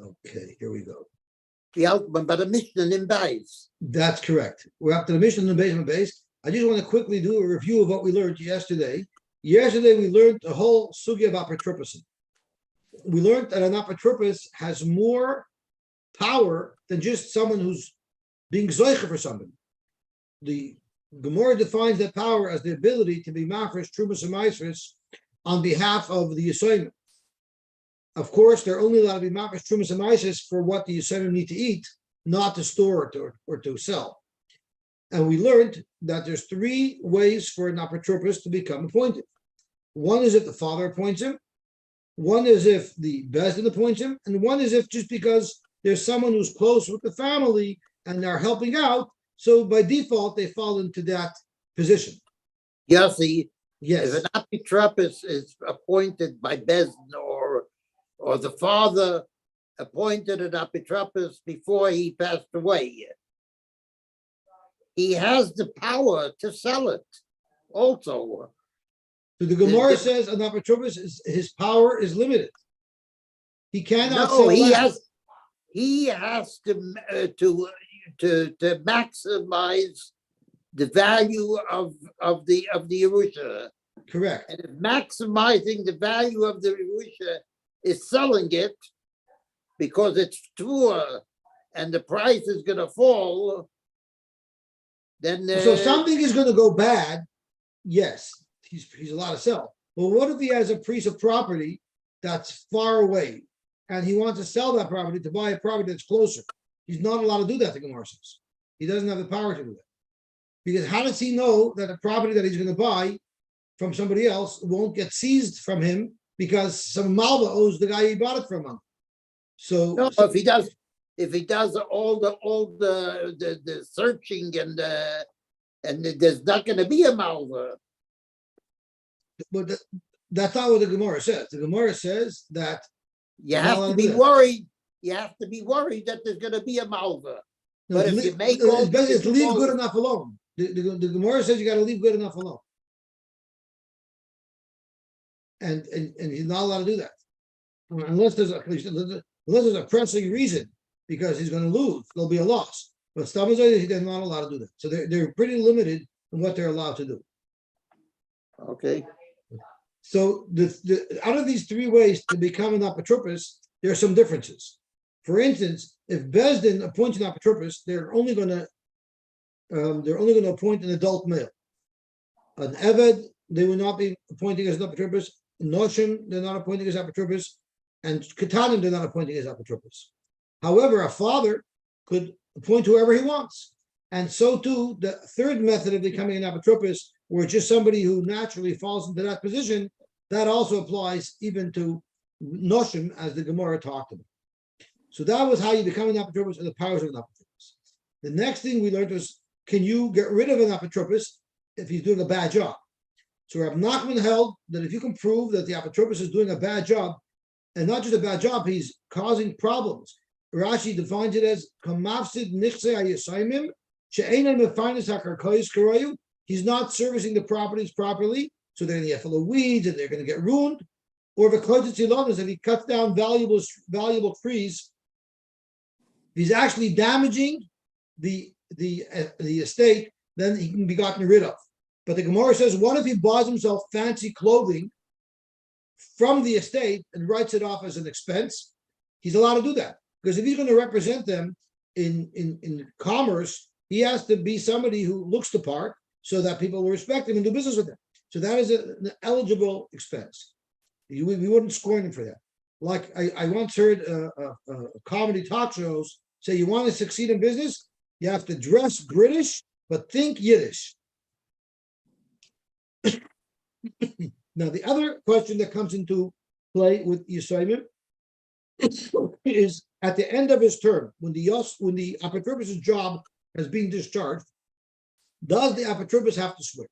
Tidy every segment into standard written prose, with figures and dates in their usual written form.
Okay, here we go. But the Mishnah in Bais. That's correct. We're up to the Mishnah in the basement base. I just want to quickly do a review of what we learned yesterday. Yesterday, we learned the whole sugya of apotropos. We learned that an apotropos has more power than just someone who's being zoicha for somebody. The Gemara defines that power as the ability to be mafresh, trumas, and maasros on behalf of the Yosy. Of course, they're only allowed to be mafresh, trumas, and maasros for what the Yosy need to eat, not to store or to sell. And we learned that there's three ways for an apotropos to become appointed. One is if the father appoints him, one is if the bezdin appoints him, and one is if just because there's someone who's close with the family and they're helping out, so by default they fall into that position. Yosy, Yes. if an apotropos is appointed by Bezdin or the father appointed an apotropos before he passed away, he has the power to sell it also. So the Gemara says an apotropos his power is limited. He cannot sell he has to maximize the value of the Yerusha. Correct. And if maximizing the value of the Yerusha is selling it because it's true and the price is going to fall, then so something is going to go bad. Yes, he's allowed to sell. But what if he has a piece of property that's far away and he wants to sell that property to buy a property that's closer? He's not allowed to do that, the Gemara says. He doesn't have the power to do that. Because how does he know that a property that he's going to buy from somebody else won't get seized from him because some malva owes the guy he bought it from him? So, no, if he does all the searching and there's not going to be a malva. But that's not what the Gemara says. The Gemara says that you have to be worried. You have to be worried that there's going to be a malva. No, but if you make it's leave good enough alone. The Gemara says you got to leave good enough alone, and he's not allowed to do that unless there's a pressing reason because he's going to lose. There'll be a loss. But they're not allowed to do that. So they're pretty limited in what they're allowed to do. Okay. So out of these three ways to become an apotropos, there are some differences. For instance, if Bezdin appoints an apotropos, they're only going to appoint an adult male. An Eved, they will not be appointing as an apotropos. Noshim, they're not appointing as apotropos, and Ketanim, they're not appointing as apotropos. However, a father could appoint whoever he wants, and so too the third method of becoming an apotropos, where it's just somebody who naturally falls into that position, that also applies even to Noshim, as the Gemara talked about. So that was how you become an apotropos and the powers of an apotropos. The next thing we learned was, can you get rid of an apotropos if he's doing a bad job? So Rav Nachman held that if you can prove that the apotropos is doing a bad job, and not just a bad job, he's causing problems. Rashi defines it as kamafsid nichse hayasaimim she'enan mefanis hakarkoyis karoyu. He's not servicing the properties properly, so they're going to get full of weeds and they're going to get ruined. Or v'koytzilonas, is that he cuts down valuable trees. He's actually damaging the estate, then he can be gotten rid of. But the Gemara says, what if he buys himself fancy clothing from the estate and writes it off as an expense? He's allowed to do that. Because if he's going to represent them in commerce, he has to be somebody who looks the part so that people will respect him and do business with him. So that is an eligible expense. We wouldn't scorn him for that. Like I once heard comedy talk shows say, you want to succeed in business, you have to dress British, but think Yiddish. Now, the other question that comes into play with Yosy is at the end of his term, when the apotropos' job has been discharged, does the apotropos have to swear?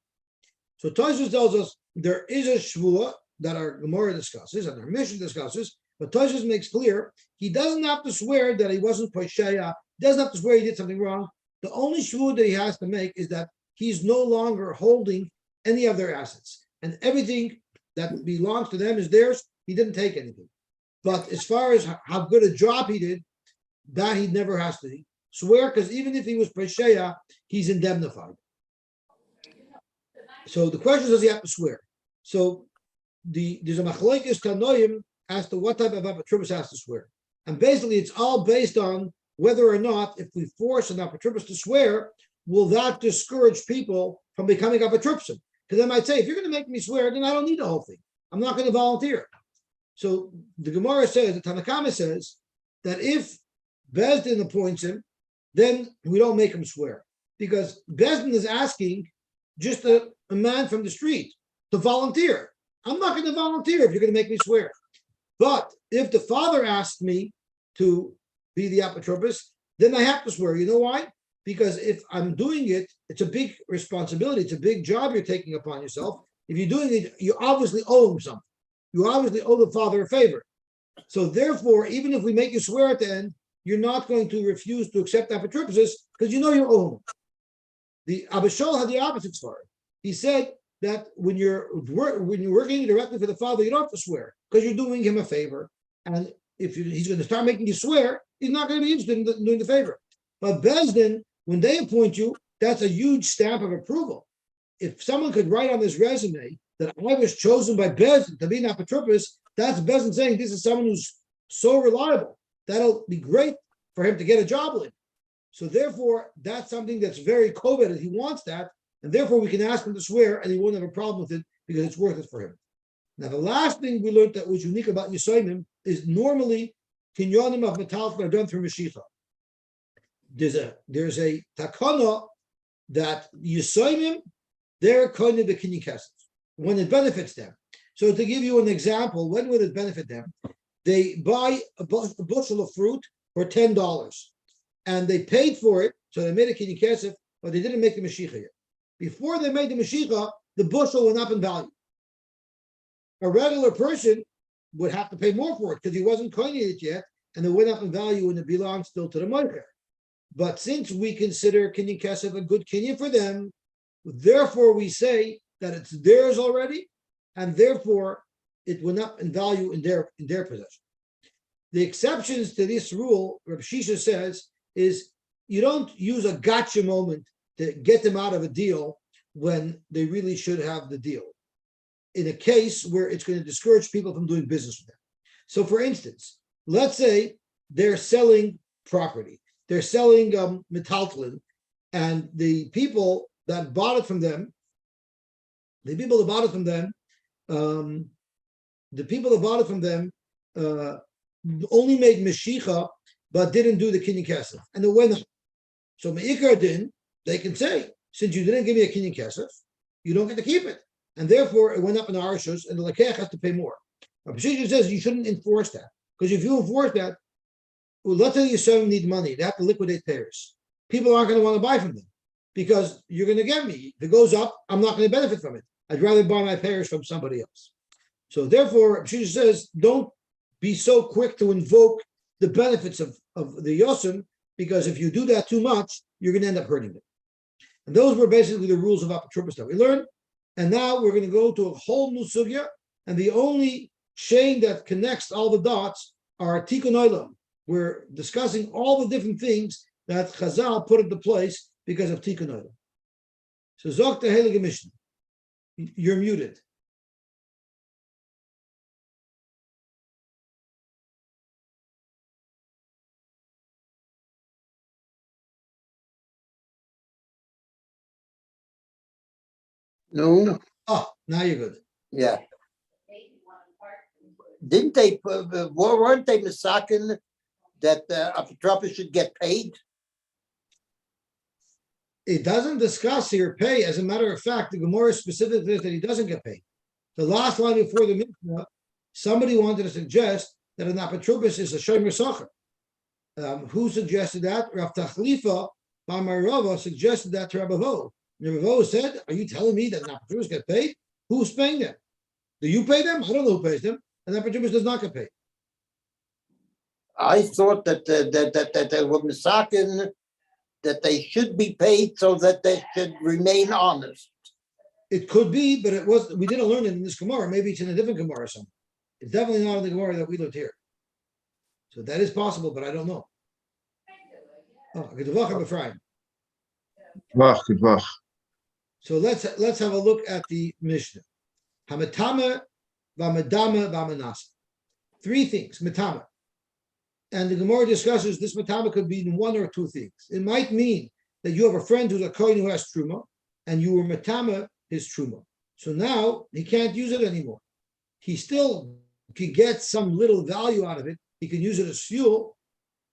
So Tosfos tells us there is a shvua that our Gemara discusses and our Mishnah discusses, but Tosfos makes clear he doesn't have to swear that he wasn't posheya, doesn't have to swear he did something wrong. The only shvua that he has to make is that he's no longer holding any of their assets, and everything that belongs to them is theirs. He didn't take anything. But as far as how good a job he did, that he never has to swear, because even if he was Pesheya, he's indemnified. So the question is, does he have to swear? So there's a machlokes tanoim as to what type of apotropos has to swear. And basically, it's all based on whether or not, if we force an apotropos to swear, will that discourage people from becoming apotropos? Because they might say, if you're going to make me swear, then I don't need the whole thing. I'm not going to volunteer. So the Gemara says, the Tanakama says, that if Bezdin appoints him, then we don't make him swear. Because Bezdin is asking just a man from the street to volunteer. I'm not going to volunteer if you're going to make me swear. But if the father asked me to be the apotropos, then I have to swear. You know why? Because if I'm doing it, it's a big responsibility. It's a big job you're taking upon yourself. If you're doing it, you obviously owe him something. You obviously owe the father a favor. So therefore, even if we make you swear at the end, you're not going to refuse to accept apotropos because you know you owe him. The Abba Shaul had the opposite story. He said that when you're working directly for the father, you don't have to swear because you're doing him a favor. And if he's going to start making you swear, he's not going to be interested in doing the favor. But Bezdin, when they appoint you, that's a huge stamp of approval. If someone could write on his resume that I was chosen by Bezdin to be an apotropos, that's Bezdin saying this is someone who's so reliable. That'll be great for him to get a job with. So therefore, that's something that's very coveted. He wants that, and therefore we can ask him to swear, and he won't have a problem with it because it's worth it for him. Now, the last thing we learned that was unique about Yisayim is normally kinyonim of metalfin are done through Mashiach. There's a takana that Yisayim they're koine b'kinyan kesef when it benefits them. So to give you an example, when would it benefit them? They buy a bushel of fruit for $10, and they paid for it, so they made a kinyan kesef, but they didn't make the Mashiach yet. Before they made the Mashiach, the bushel went up in value. A regular person would have to pay more for it because he wasn't koine it yet, and it went up in value and it belongs still to the moicher. But since we consider kinyan kesef a good kinyan for them, therefore we say that it's theirs already, and therefore it went up in value in their possession. The exceptions to this rule, Rabbi Shisha says, is you don't use a gotcha moment to get them out of a deal when they really should have the deal, in a case where it's going to discourage people from doing business with them. So for instance, let's say they're selling property. They're selling metaltlin, and the people that bought it from them, only made Mashiach, but didn't do the kinyan kesef, and it went up. So me'ikar din, they can say, since you didn't give me a kinyan kesef, you don't get to keep it, and therefore it went up in the arshus, and the lekech has to pay more. Now, Peshicha says you shouldn't enforce that, because if you enforce that, well, let's say you need money, they have to liquidate payers. People aren't going to want to buy from them because you're going to get me. If it goes up, I'm not going to benefit from it. I'd rather buy my payers from somebody else. So therefore, Peshicha says, don't be so quick to invoke the benefits of the Yosim, because if you do that too much, you're going to end up hurting them. And those were basically the rules of apotropos that we learned. And now we're going to go to a whole new sugya, and the only chain that connects all the dots are tikkun olam. We're discussing all the different things that Chazal put into place because of tikkun olam. So Zok the Heilige Mishnah, you're muted. No. Oh, now you're good. Yeah. Didn't they, weren't they misakin that the apotropos should get paid? It doesn't discuss here pay. As a matter of fact, the Gemara specifically says that he doesn't get paid. The last line before the Mishnah, somebody wanted to suggest that an apotropos is a shomer sacher. Who suggested that? Rav Tachlifa Bar Rava suggested that to Rabbi Vo. Rabbi Vo said, "Are you telling me that an apotropos get paid? Who's paying them? Do you pay them? I don't know who pays them. An apotropos does not get paid." I thought that they were misakin, that they should be paid so that they should remain honest. It could be, but it was. We didn't learn it in this Gemara. Maybe it's in a different Gemara somewhere. It's definitely not in the Gemara that we learned here. So that is possible, but I don't know. Oh, Gedavach Ephraim. Wach. So let's have a look at the Mishnah. Hametama, v'amedama, v'amenasa. Three things, metama. And the Gemara discusses this metama could be one or two things. It might mean that you have a friend who's a kohen who has truma, and you were metama his truma. So now he can't use it anymore. He still can get some little value out of it. He can use it as fuel,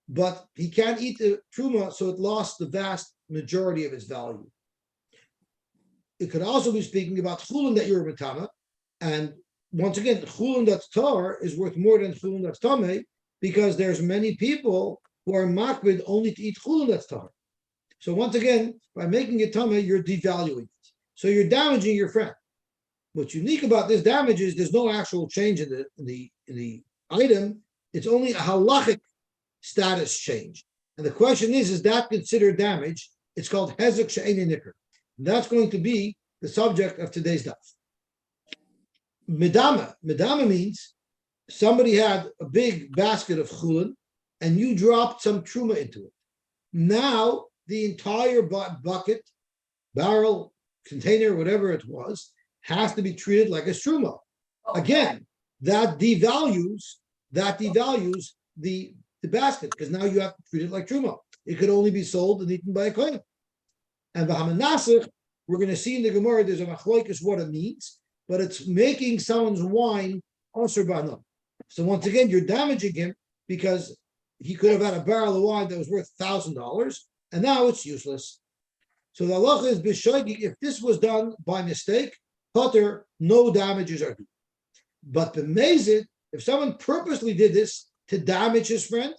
but he can't eat the truma, so it lost the vast majority of its value. It could also be speaking about chulin that you're a metama, and once again, chulin that's tar is worth more than chulin that's tameh, because there's many people who are makbid only to eat chulin that's tar. So once again, by making it tameh, you're devaluing it. So you're damaging your friend. What's unique about this damage is there's no actual change in the item. It's only a halachic status change. And the question is that considered damage? It's called hezek she'eini nikar. That's going to be the subject of today's daf. Medama means somebody had a big basket of chulin and you dropped some truma into it. Now the entire bucket, barrel, container, whatever it was, has to be treated like a truma. Again, that devalues the basket, because now you have to treat it like truma. It could only be sold and eaten by a kohen. And v'hamanasich, we're going to see in the Gemara, there's a machlokes what it means, but it's making someone's wine osur b'hanam. So once again, you're damaging him because he could have had a barrel of wine that was worth $1,000, and now it's useless. So the halacha is b'shoigi, if this was done by mistake, potter, no damages are due. But b'mezid, if someone purposely did this to damage his friend,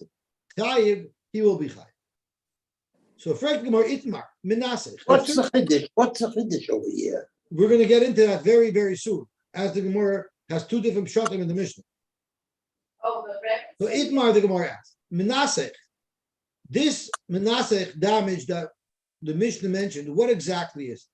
chayiv, he will be chayiv. So Frank Gemara Itmar, Menaseh. What's the chiddush over here? We're going to get into that very, very soon, as the Gemara has two different pshatim in the Mishnah. So Itmar, the Gemara asks, Menaseh, this Menaseh damage that the Mishnah mentioned, what exactly is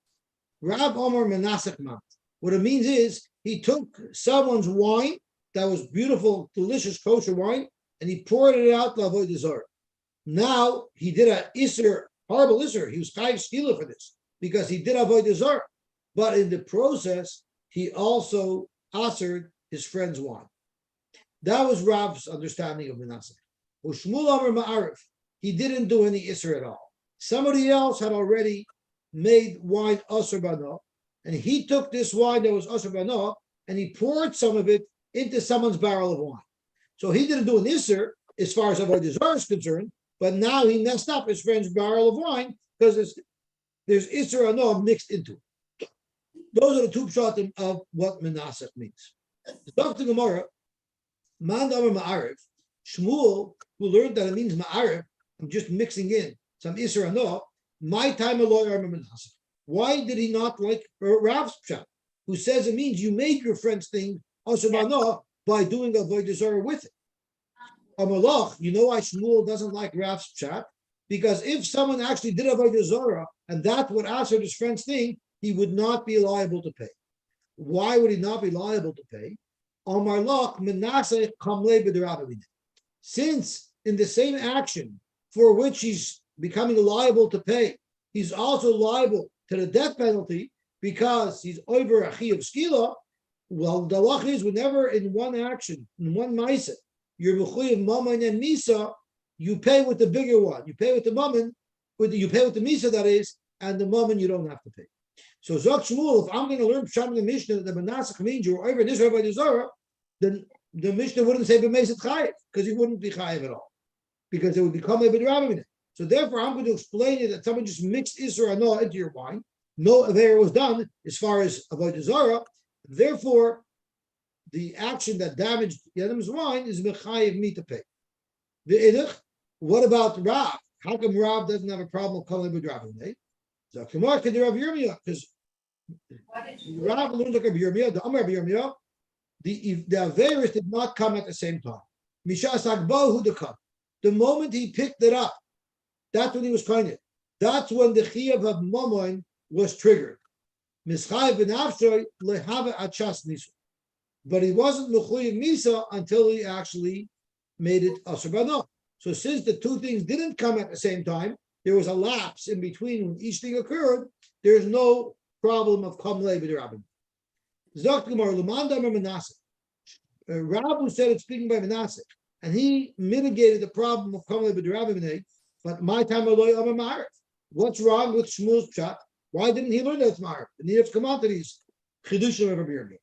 it? Rav Omar Menaseh Mat. What it means is he took someone's wine that was beautiful, delicious kosher wine, and he poured it out to avoid zarah. Now he did a isser, horrible isser. He was chayiv skila for this because he did avoid zarah. But in the process, he also assered his friend's wine. That was Rav's understanding of Menaseh. Ushmul Amar Ma'arif, he didn't do any isser at all. Somebody else had already made wine asur bano, and he took this wine that was asur bano and he poured some of it into someone's barrel of wine. So he didn't do an isser as far as avoid zarah is concerned, but now he messed up his friend's barrel of wine because there's isser ano mixed into it. Those are the two pshatim of what Menaseh means. Dr. Gemara, Man Amar Ma'arif, Shmuel, who learned that it means Ma'arif, I'm just mixing in some isser ano, my time of lawyer Menaseh. Why did he not like Rav's pshat, who says it means you made your friend's thing asur bano by doing avoid zarah with it? Amalach, you know why Shmuel doesn't like Rav's pshat? Because if someone actually did avoid zarah and that would answer his friend's thing, he would not be liable to pay. Why would he not be liable to pay? Amalach Menaseh kamle b'derabah. Since in the same action for which he's becoming liable to pay, he's also liable to the death penalty because he's over a chi of skila. Well, the halach is whenever in one action, in one ma'aseh, you're mechuyev mammon and misa, you pay with the bigger one. You pay with the mammon, you pay with the misa that is, and the mammon you don't have to pay. So Zok Shmuel, if I'm going to learn Pshat in the Mishnah that the Menaseh means you're over this by the Zorah, then the Mishnah wouldn't say b'mezid chayiv because he wouldn't be chayiv at all because it would become a b'derabah. So therefore, I'm going to explain it that someone just mixed isser ano into your wine. No aver was done as far as avodah zarah. Therefore, the action that damaged Yadam's wine is mechayiv me to pay. The idach. What about Rav? How come Rav doesn't have a problem calling b'derabah? So Kamar can Rav Yirmiyah because Rav learned like Rav Yirmiyah. The Amar Rav Yirmiyah. The averus did not come at the same time. Mishas agbahu dekam. The moment he picked it up, that's when he was kind of. That's when the chiyuv of mammon was triggered. Mischayev b'nafshoy lehava achas nisu. But he wasn't mechuyev misa until he actually made it asur b'no. So since the two things didn't come at the same time, there was a lapse in between when each thing occurred. There's no problem of kamlei b'derabim. Zok Gemara Lumanda Manasseh. Rab who said it's speaking by Manasseh, and he mitigated the problem of kamlei b'derabim. But my time aloi amar ma'arif. What's wrong with Shmuel's pshat? Why didn't he learn that it's ma'arif? And he has to come out to these chidushim of Rabbi Yirmiyah.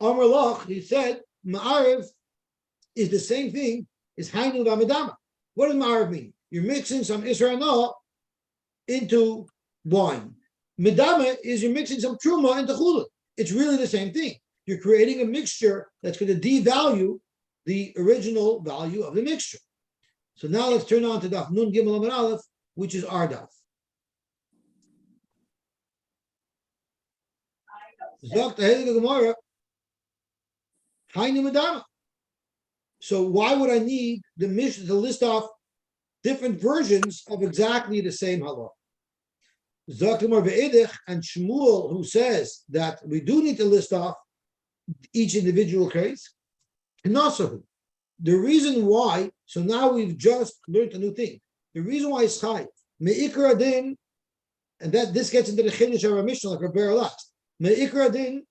Amar Loch, he said ma'arif is the same thing as hainu v'amadama. What does ma'arif mean? You're mixing some Israel into wine. Medama is you're mixing some truma into chulin. It's really the same thing. You're creating a mixture that's going to devalue the original value of the mixture. So now let's turn on to Daf Nun Gimel Amud Aleph, which is our Daf. Zok Tehillah Gemara, Hainu Medama. So why would I need the Mishnah to list off different versions of exactly the same halach? Zok Gemara ve'edich, and Shmuel, who says that we do need to list off each individual case, Knasahu. The reason why, so now we've just learned a new thing. The reason why it's chayiv, me'ikra din, and that this gets into the chiddush of our Mishnah, like Rabbi last. Me'ikra din,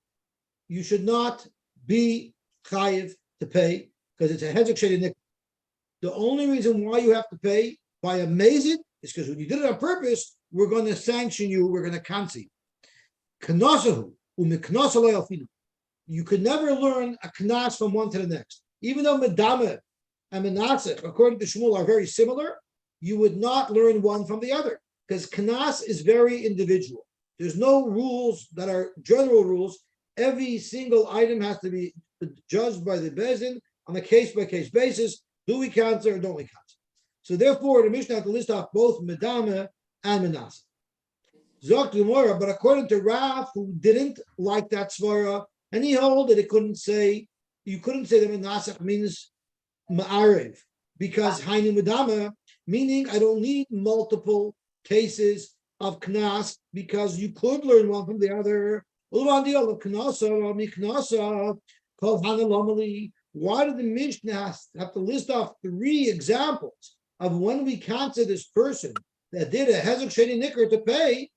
you should not be chayiv to pay because it's a hezek sheni nikra. The only reason why you have to pay by a mazid is because when you did it on purpose, we're going to sanction you, we're going to cancel you. Knasahu, umiknasa lo yalfinu. You could never learn a knas from one to the next. Even though Medama and Menasech, according to Shmuel, are very similar, you would not learn one from the other because Knas is very individual. There's no rules that are general rules. Every single item has to be judged by the Bezin on a case-by-case basis. Do we cancel or don't we cancel? So therefore, the Mishnah has to list off both Medama and Menasech. Zok Gemara, but according to Rav, who didn't like that svara, and he held that it couldn't say, you couldn't say that Menasech means Ma'arev, because Hainu Medama, meaning I don't need multiple cases of Knas, because you could learn one from the other. Why did the Mishnah have to list off 3 examples of when we counted this person that did a Hezek Sheni Nikr to pay?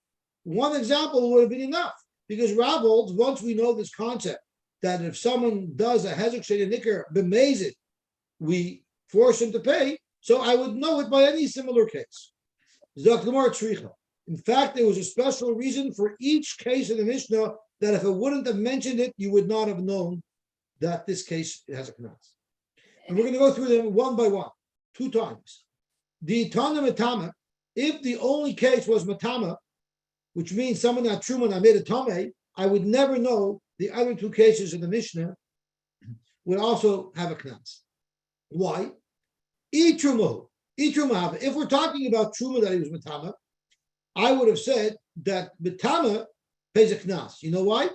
One example would have been enough, because Rav holds, once we know this concept, that if someone does a Hezek Sheni Nikr b'mezid, we force him to pay, so I would know it by any similar case. Zok Gemara Tzricha. In fact, there was a special reason for each case in the Mishnah that if it wouldn't have mentioned it, you would not have known that this case has a knas. And we're going to go through them one by one, 2 times. The Tana Matama, if the only case was Matama, which means someone that Truman I made a Tame, I would never know the other 2 cases in the Mishnah would also have a knas. Why? If we're talking about Truma that he was Matama, I would have said that Matama pays a knas. You know why?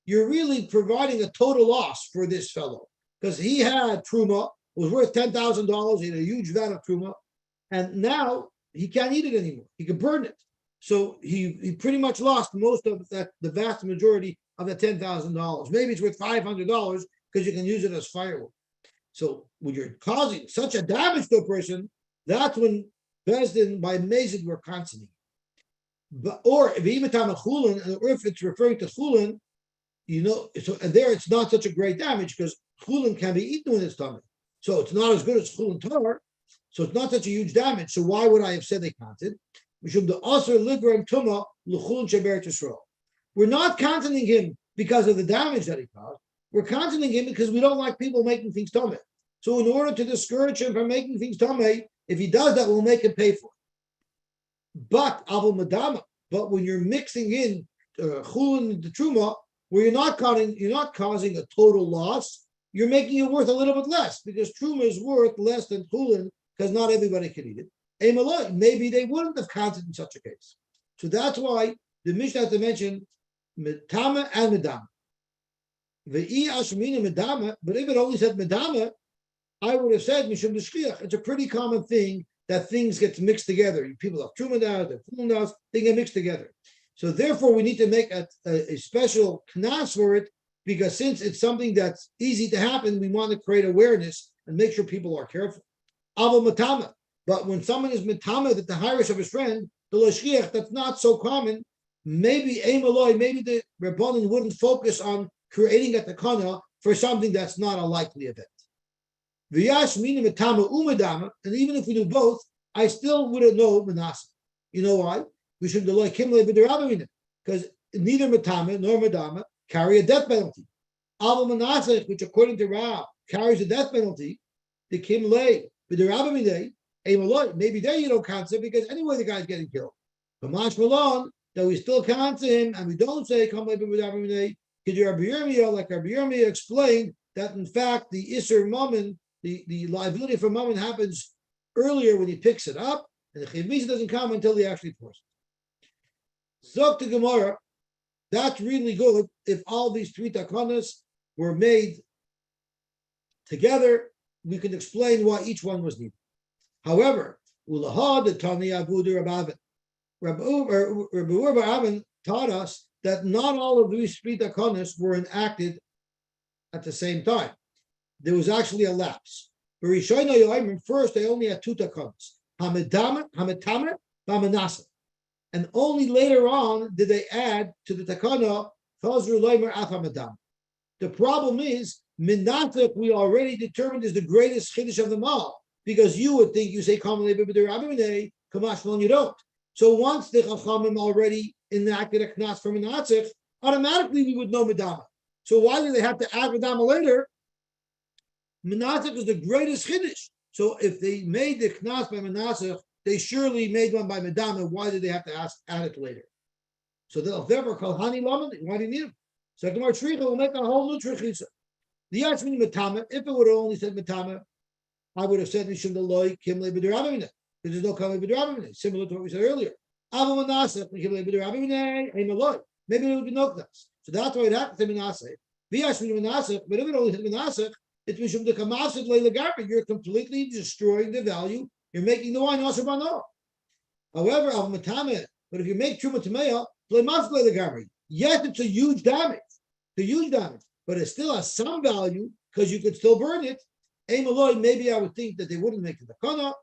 You're really providing a total loss for this fellow because he had Truma, was worth $10,000, he had a huge vat of Truma, and now he can't eat it anymore. He can burn it. So he pretty much lost most of that, the vast majority of the $10,000. Maybe it's worth $500 because you can use it as firewood. So when you're causing such a damage to a person, that's when Bezdin by Mazid were constantly. But or if it's referring to chulin, you know, so and there it's not such a great damage because chulin can be eaten in its tummy. So it's not as good as chulin tar. So it's not such a huge damage. So why would I have said they counted? We're not counting him because of the damage that he caused. We're counting him because we don't like people making things tummy. So in order to discourage him from making things tummy, if he does that, we'll make him pay for it. But Abu Madama, but when you're mixing in chulin and the truma, where you're not causing a total loss, you're making it worth a little bit less because truma is worth less than chulin because not everybody can eat it. Maybe they wouldn't have counted in such a case. So that's why the Mishnah has to mention Medama and Medama. Ve'i Ashmina Medama, but if it only said Medama, I would have said Mishum Deshchiach. It's a pretty common thing that things get mixed together. People have Truma now, they're Chulin now, they get mixed together. So therefore, we need to make a special knas for it because since it's something that's easy to happen, we want to create awareness and make sure people are careful. Aval matama. But when someone is matama that the hirish of his friend, the loshkiach, that's not so common. Maybe Amaloi, maybe the Rabbanan wouldn't focus on creating a takana for something that's not a likely event. V'yash mina matama umadama, and even if we do both, I still wouldn't know Manasseh. You know why? We should delay kimle b'derabamina, because neither matama nor madama carry a death penalty. Aval Manasseh, which according to Rab carries a death penalty, the kimle b'derabamina, maybe there you don't count it because anyway the guy's getting killed. But Mash Malone, that we still count him and we don't say come like Rabbi Yirmiyah explained that in fact the Isser Mammon, the liability for Mammon happens earlier when he picks it up, and the Chiv doesn't come until he actually pours it. Zok to Gemara, that's really good if all these three takanas were made together, we can explain why each one was needed. However, Ulahad the Tani Abudu Rabavin. Rabbi Avin taught us that not all of these three takanas were enacted at the same time. There was actually a lapse. First, they only had two takanas, Hametama, Bamanasa. And only later on did they add to the takana, Chazru Leimer Afamadam. The problem is, Minathik we already determined is the greatest chiddush of them all, because you would think you say Kamalei B'B'Der Abimene, Kamashmalon, you don't. So once the Chachamim already enacted a knas for Menatzich, automatically we would know Medama. So why do they have to add Medama later? Menatzich is the greatest chiddush. So if they made the knas by Menatzich, they surely made one by Medama. Why did they have to add it later? So they'll therefore call Hani Laman. Why do you need him? So Gemara Shricha will make a whole new trichisa. The Yachmini Metama, if it would have only said Metama, I would have said Mishum Deloy Kimle B'Derabimine. There's no Kamei B'Derabimine, similar to what we said earlier. Maybe it would be no knas. So that's why it happened to Menaseh. But if it only said Menaseh, it's Mishum the Kamasid Leilagari. You're completely destroying the value. You're making the wine also bano. However, but if you make Truma Tameya, play Mas Leilagari. Yes, it's a huge damage. It's a huge damage. But it still has some value because you could still burn it. Maybe I would think that they wouldn't make the takana.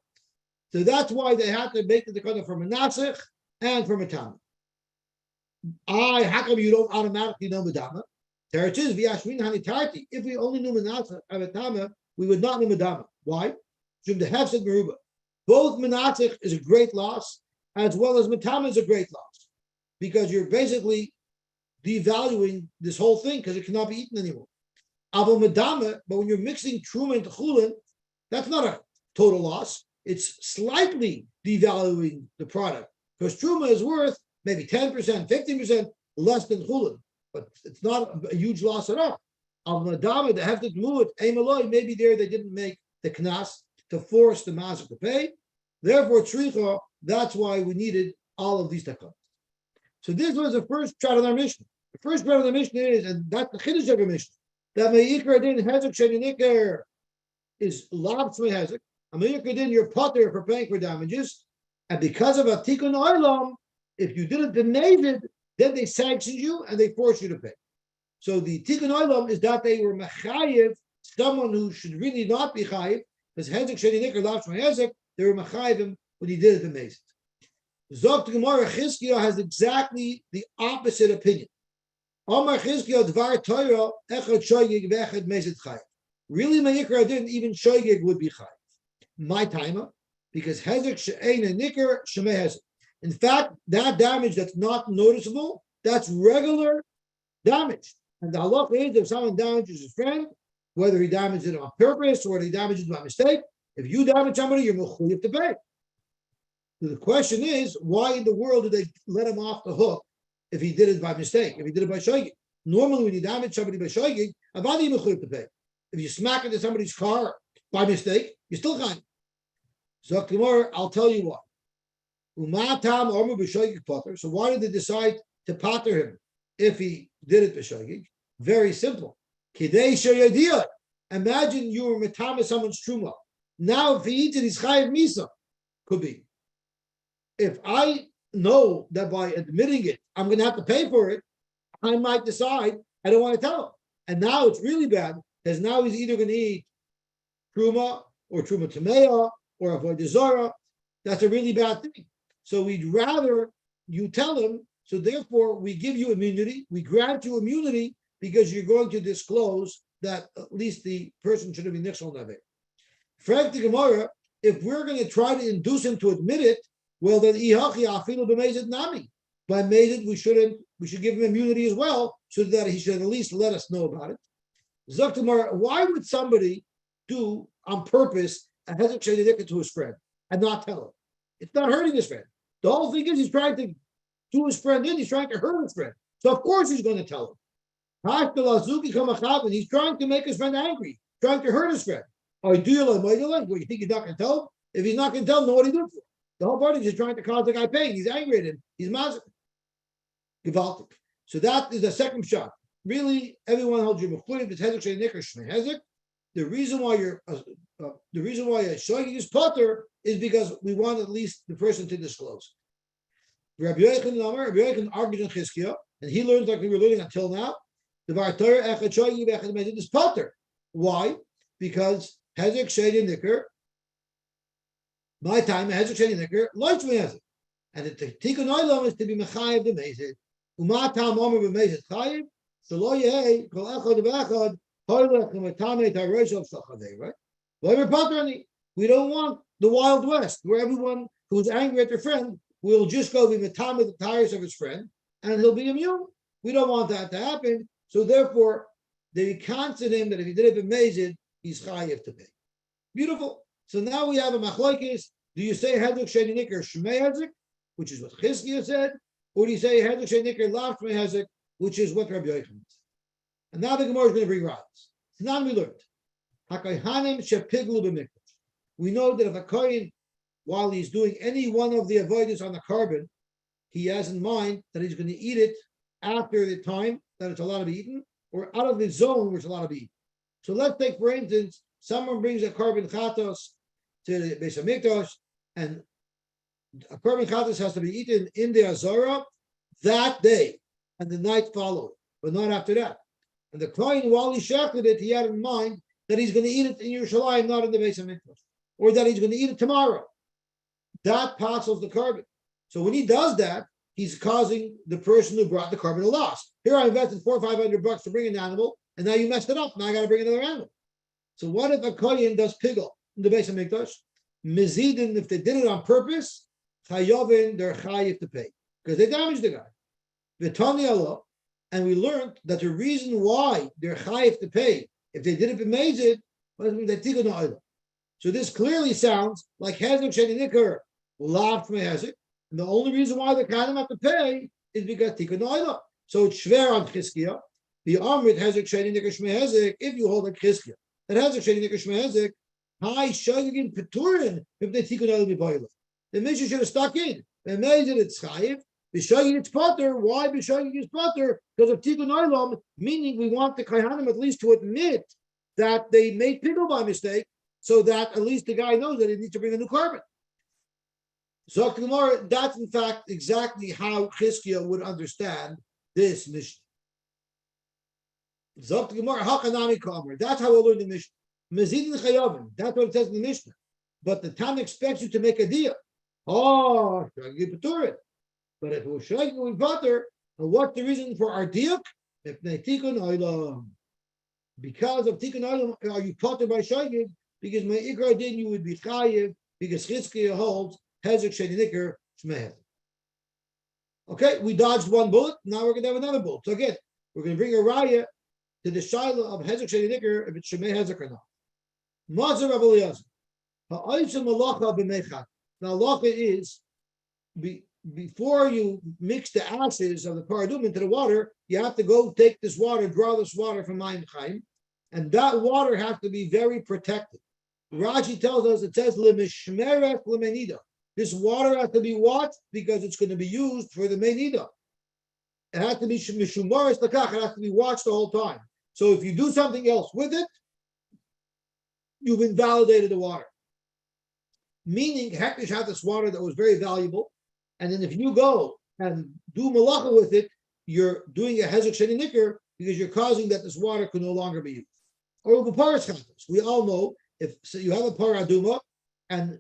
So that's why they had to make the takana for Menasech and for Matama. How come you don't automatically know Madama? There it is, V'yashmin Hanitarti. If we only knew Menasech and Matama, we would not know Madama. Why? Both Menasech is a great loss, as well as Matama is a great loss, because you're basically devaluing this whole thing because it cannot be eaten anymore. Avo Madama, but when you're mixing Truma and Chulin, that's not a total loss. It's slightly devaluing the product because Truma is worth maybe 10%, 15% less than Chulin, but it's not a huge loss at all. Al Madama, the Heftet Mu'at, Eimaloi, maybe there they didn't make the Knas to force the Mazik to pay. Therefore, Tzricha, that's why we needed all of these takanas. So this was the first shot of our Mishnah. The first part of the Mishnah is, and that's the Chiddush of the Mishnah, that Me'ikra Din Hezek Sheninikar is Lab Tzmei Hezek. Me'ikra Din, you're potter for paying for damages. And because of a Tikkun Olam, if you didn't demand it, then they sanctioned you and they forced you to pay. So the Tikkun Olam is that they were Mechayiv, someone who should really not be Chayiv, because Hezek Sheninikar, Lab Tzmei Hezek, they were Mechayiv him when he did it amazing. Zok Gemara Chizkiah has exactly the opposite opinion. Omar Chizkiah Dvar Torah Echad Shoygig Vechad Mezid Chayiv. Really, Me'ikra didn't even Shoygig would be Chayiv. My timer, because Hezek She'ein and Nikr Shemei Hezek. In fact, that damage that's not noticeable, that's regular damage. And the halacha is if someone damages his friend, whether he damaged it on purpose or whether he damaged it by mistake, if you damage somebody, you're mechuyev to pay. So the question is, why in the world did they let him off the hook if he did it by mistake, if he did it by shoygig? Normally, when you damage somebody by shoygig, avadi mechuyev to pay. If you smack into somebody's car by mistake, you're still chayiv. So tomorrow, I'll tell you why. So why did they decide to pater him if he did it by shoygig? Very simple. Imagine you were metama someone's truma. Now, if he eats it, he's chayiv misa. Could be. If I know that by admitting it, I'm going to have to pay for it, I might decide I don't want to tell him. and now it's really bad because now he's either going to eat truma or truma tamea or avodah zara. That's a really bad thing. So we'd rather you tell him. So therefore, we give you immunity. We grant you immunity because you're going to disclose that at least the person should have been nichshol naver. Frank the Gemara, if we're going to try to induce him to admit it, well then ihachi afilu b'mezid nami. By mezid, we should give him immunity as well, so that he should at least let us know about it. Zok Gemara, why would somebody do on purpose a hezek sheni to his friend and not tell him? It's not hurting his friend. The whole thing is he's trying to do his friend in, he's trying to hurt his friend. So of course he's going to tell him. He's trying to make his friend angry, trying to hurt his friend. Or do you like, what, you think he's not going to tell him? If he's not going to tell him, then what are you doing for? The whole party is just trying to cause the guy pain. He's angry at him. He's mazik. Gewaltig. So that is the second shot. Really, everyone holds you before it's hezek shei nikar shmei hezek. The reason why you're showing his potter is because we want at least the person to disclose. Rabbi Yochanan argues in Chizkiah, and he learns like we were learning until now. The Torah echad shogeg echad mezid is potter. Why? Because hezek shei nikar. My time hezek shei nikar loitz mezid, and the tikkun olam is to be mechayev the mezid. Uma tam omer b'mezid chayev. So lo yehei kol echad v'echad hoylech l'metamei ta'rosh of shachadei. Right? Whatever patroni. We don't want the Wild West where everyone who's angry at their friend will just go be metamei the tires of his friend and he'll be immune. We don't want that to happen. So therefore, they counsel him that if he did it b'mezid, he's chayev to pay. Beautiful. So now we have a machlokes. Do you say hezek sheni nikar shmei hezek, which is what Chizkiah said, or do you say hezek sheni nikar lav shmei hezek, which is what Rabbi Yochanan said? And now the Gemara is going to bring riots. So now we learned hakayhanim shepiglu b'mikdash. We know that if a kohen, while he's doing any one of the avodas on the carbon, he has in mind that he's going to eat it after the time that it's allowed to be eaten, or out of the zone where it's allowed to be eaten. So let's take, for instance, someone brings a carbon chatos to the Beis Hamikdash, and a carbon chatos has to be eaten in the Azara that day and the night following, but not after that. And the kohen, while he shechted it, he had in mind that he's going to eat it in Yerushalayim, not in the Beis Hamikdash, or that he's going to eat it tomorrow. That passes the carbon. So when he does that, he's causing the person who brought the carbon a loss. Here I invested $400 or $500 to bring an animal, and now you messed it up. Now I got to bring another animal. So what if a kohen does pigel in the Beis Hamikdash? Mezidin, if they did it on purpose, chayovin, they're chayiv to pay because they damaged the guy. V'tani Allah, and we learned that the reason why they're chayiv to pay if they did it b'mezid was they tikkun ha'olam. So this clearly sounds like hezek sheni nikar lav from hezek, and the only reason why the kohen have to pay is because tikkun ha'olam. So it's shver on Chizkiah. The Amrit hezek sheni nikar shmei hezek. If you hold a Chizkiah that hezek sheni nikar shmei hezek, high shogegin peturin if they tikkun ha'olam b'boiler. The mission should have stuck in. B'mezid it's chayiv. B'shogeg it's potter. Why b'shogeg is potter? Because of tikkun ha'olam, meaning we want the kohanim at least to admit that they made pigel by mistake, so that at least the guy knows that he needs to bring a new carbon. Zok Gemara, that's in fact exactly how Chizkiah would understand this mission. Zok Gemara, hakanami kamer. That's how we learn the mission. Mezidin chayavim. That's what it says in the Mishnah. But the Tam expects you to make a deal. Oh, shogeg peturin. But if it was shogeg with butter, and what's the reason for our diuk? If they tikkun ha'olam. Because of tikkun ha'olam, are you potter by shogeg? Because my ikar din you would be chayiv, because Chizkiah holds hezek sheni nikar shmei hezek. Okay, we dodged one bullet. Now we're going to have another bullet. So again, we're going to bring a raya to the shaila of hezek sheni nikar if it's shmei hezek or not. Mazar Rabbi Eliezer. Ha'oitzim malacha b'meichak. Now, halacha is before you mix the ashes of the paradum into the water, you have to go take this water, draw this water from Mayim Chaim, and that water has to be very protected. Rashi tells us, it says, L'mishmeret l'menida. This water has to be watched because it's going to be used for the menida. It has to be mishumaris l'kach. It has to be watched the whole time. So if you do something else with it, you've invalidated the water. Meaning, Hektish had this water that was very valuable, and then if you go and do malacha with it, you're doing a hezek sheni nikar because you're causing that this water could no longer be used. Or Paras Chatos. We all know if so you have a paraduma and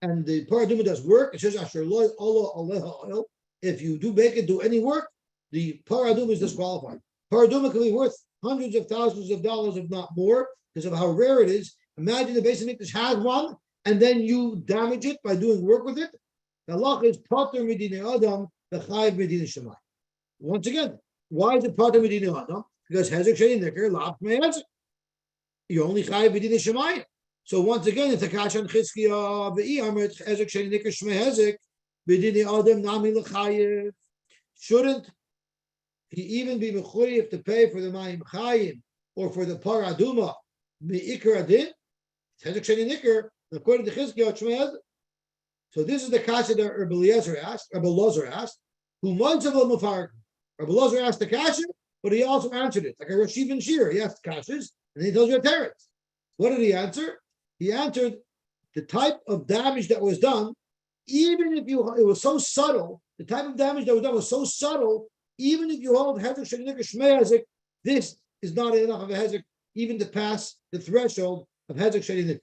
the paraduma does work, it says Asher loy Allah aleha oil. If you do make it do any work, the paraduma is disqualified. Paraduma can be worth hundreds of thousands of dollars, if not more, because of how rare it is. Imagine the basic Mikdash has one, and then you damage it by doing work with it. The halach is pater midine adam, the chayiv midine shemai. Once again, why is it pater midine adam? Because hezek sheni nicker lav mehezek. You only chayiv midine shemai. So once again, it's a kashan chizkiya ve'iamet hezek sheni nicker shmei hezek midine adam nami lechayiv. Shouldn't he even be mechuyev to pay for the mayim chayim or for the paraduma meikar adin? Hezek sheni nicker. According to Chizkiah, so this is the kasha that Rabbi Eliezer asked, who might have a mufark. Rabbi Eliezer asked the kasha, but he also answered it. Like a Rosh Even Shir, he asked kashas, and he tells you a teretz. What did he answer? He answered the type of damage that was done, even if it was so subtle, the type of damage that was done was so subtle, even if you hold Hezek Sheni Shmei Hezek, this is not enough of a Hezek even to pass the threshold of Hezek Sheni.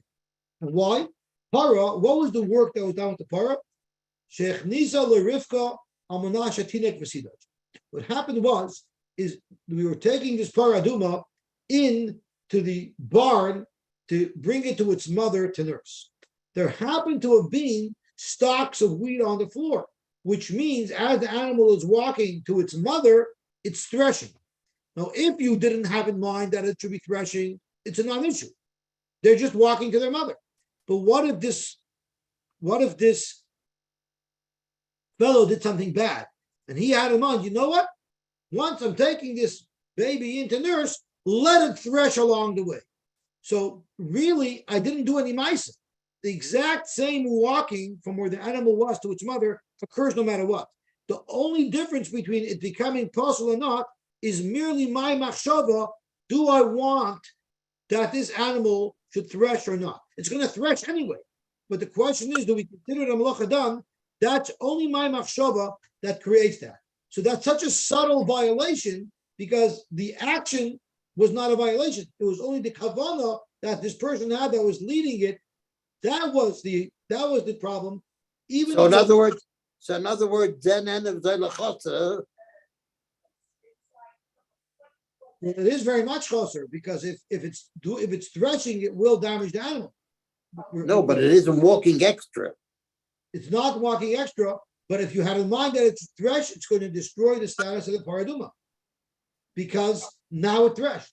And why? Para, what was the work that was done with the para? Sheikh Nisa Lerivka Amanasha Tinek Vesidaj. What happened is we were taking this paraduma into the barn to bring it to its mother to nurse. There happened to have been stalks of wheat on the floor, which means as the animal is walking to its mother, it's threshing. Now, if you didn't have in mind that it should be threshing, it's a non-issue. They're just walking to their mother. But what if this fellow did something bad? And he had in mind, you know what? Once I'm taking this baby into nurse, let it thresh along the way. So really, I didn't do any ma'isa. The exact same walking from where the animal was to its mother occurs no matter what. The only difference between it becoming possible or not is merely my machshava. Do I want that this animal should thresh or not? It's going to thresh anyway. But the question is, do we consider it a malacha done? That's only my machshava that creates that. So that's such a subtle violation because the action was not a violation. It was only the kavanah that this person had that was leading it. That was the problem. Even in other words, then it is very much closer because if it's threshing, it will damage the animal. No, but it isn't walking extra. It's not walking extra, but if you had in mind that it's thresh, it's going to destroy the status of the paraduma because now it threshed.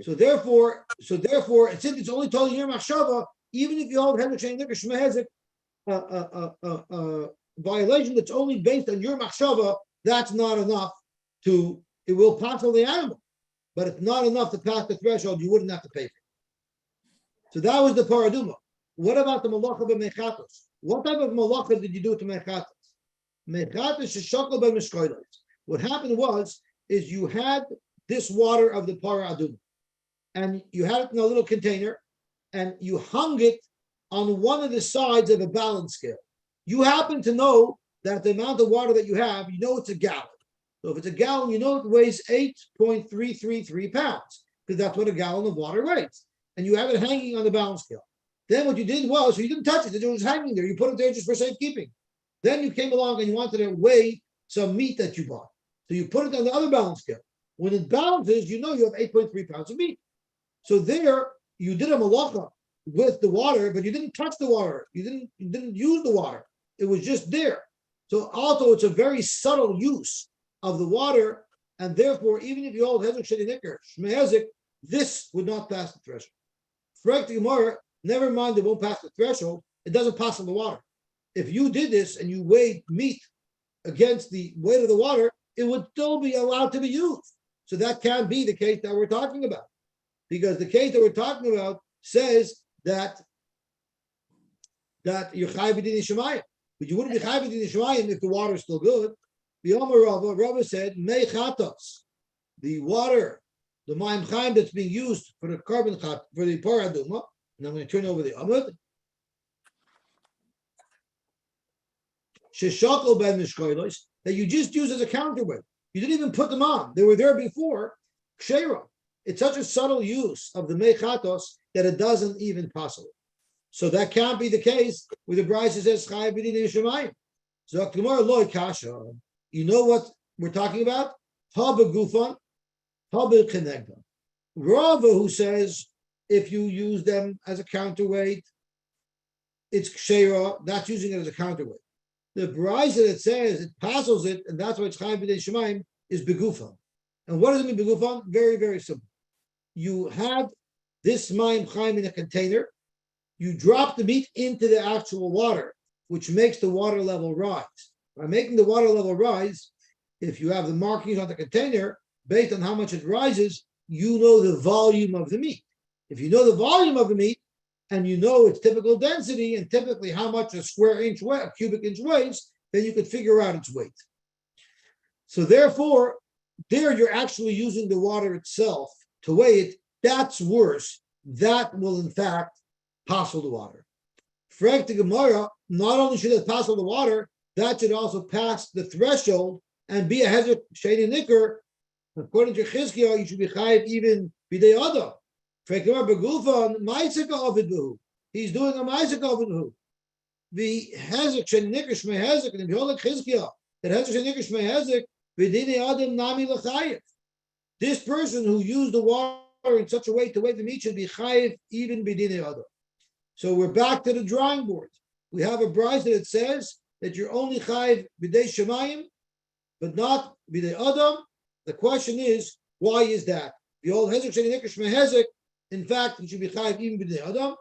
So therefore, since it's only telling your machshava, even if you hold hezek violation that's only based on your machshava, that's not enough to. It will pass on the animal, but it's not enough to pass the threshold. You wouldn't have to pay for it. So that was the paraduma. What about the malacha b'mechatos? What type of malacha did you do to mechatos? Mechatos sheshakal b'mishkolos. What happened is you had this water of the paraduma, and you had it in a little container, and you hung it on one of the sides of a balance scale. You happen to know that the amount of water that you have, you know it's a gallon. So if it's a gallon, you know it weighs 8.333 pounds, because that's what a gallon of water weighs. And you have it hanging on the balance scale. Then what you did was, so you didn't touch it, it was hanging there. You put it there just for safekeeping. Then you came along and you wanted to weigh some meat that you bought. So you put it on the other balance scale. When it balances, you know you have 8.3 pounds of meat. So there, you did a malacha with the water, but you didn't touch the water. You didn't use the water. It was just there. So also, it's a very subtle use of the water, and therefore, even if you hold hezek sheni nicker shmei hezek, this would not pass the threshold. Correct the Gemara. Never mind, it won't pass the threshold. It doesn't pass on the water. If you did this and you weighed meat against the weight of the water, it would still be allowed to be used. So that can't be the case that we're talking about, because the case that we're talking about says that you're chayv b'din shemayim, but you wouldn't be chayv b'din shemayim if the water is still good. The Omer Rava said, Mei chatos, the water, the mayim chaim that's being used for the carbon chat, for the paraduma, and I'm going to turn over the Amud. Sheshakol ben mishkolos, that you just use as a counterweight. You didn't even put them on. They were there before. Kshera. It's such a subtle use of the mechatos that it doesn't even possible. So that can't be the case with the Bryce that says Chai B'din Yishamayim. So Gemara Loi Kasha. You know what we're talking about? Haba Gufan, Haba Chenegda. Rava, who says if you use them as a counterweight, it's Kshera, that's using it as a counterweight. The Bryce that says it passes it, and that's why it's Chai B'din Yishamayim, is Begufan. And what does it mean, Begufan? Very, very simple. You had this Mayim Chaim in a container, you drop the meat into the actual water, which makes the water level rise. By making the water level rise, if you have the markings on the container, based on how much it rises, you know the volume of the meat. If you know the volume of the meat, and you know its typical density and typically how much a cubic inch weighs, then you could figure out its weight. So therefore, there you're actually using the water itself to weigh it. That's worse. That will in fact passel the water. Frag the Gemara, not only should it passel the water, that should also pass the threshold and be a hezek sheni nicker. According to Chizkiah, you should be chayiv even b'dei adam. Frag the Gemara begufan ma'isika ovid. He's doing a ma'isika ovid. The hezek sheni nicker shmei hezek, and the behold Chizkiah that hezek sheni nicker shmei hezek b'dei adam nami l'chayiv. This person who used the water in such a way to weigh the meat should be chayiv even b'dei adam. So we're back to the drawing board. We have a brayta that says that you're only chayiv b'dei shemayim, but not b'dei adam. The question is, why is that? The old hezek sheni nicker shmei hezek, in fact, it should be chayiv even b'dei adam.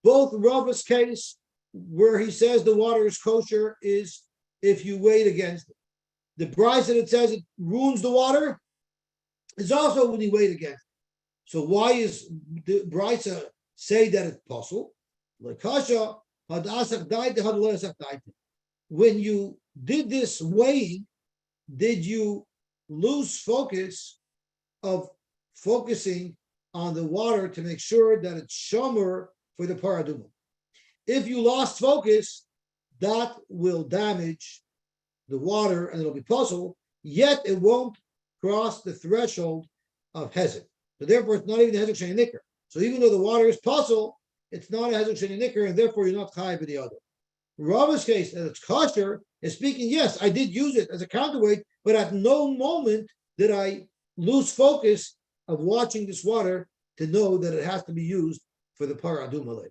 Both Rava's case, where he says the water is kosher, is if you weigh against it. The brayta that says it ruins the water is also when you weigh against it. So why is the brayta say that it's possible? When you did this weighing, did you lose focus of focusing on the water to make sure that it's shomer for the paraduma? If you lost focus, that will damage the water and it'll be possible, yet it won't cross the threshold of hezek. So therefore, it's not even the hezek sheni nicker. So even though the water is possible, it's not a hezek sheni nicker, and therefore you're not chayiv b'dei adam. Rava's case, that it's kosher, is speaking, yes, I did use it as a counterweight, but at no moment did I lose focus of watching this water to know that it has to be used for the paraduma.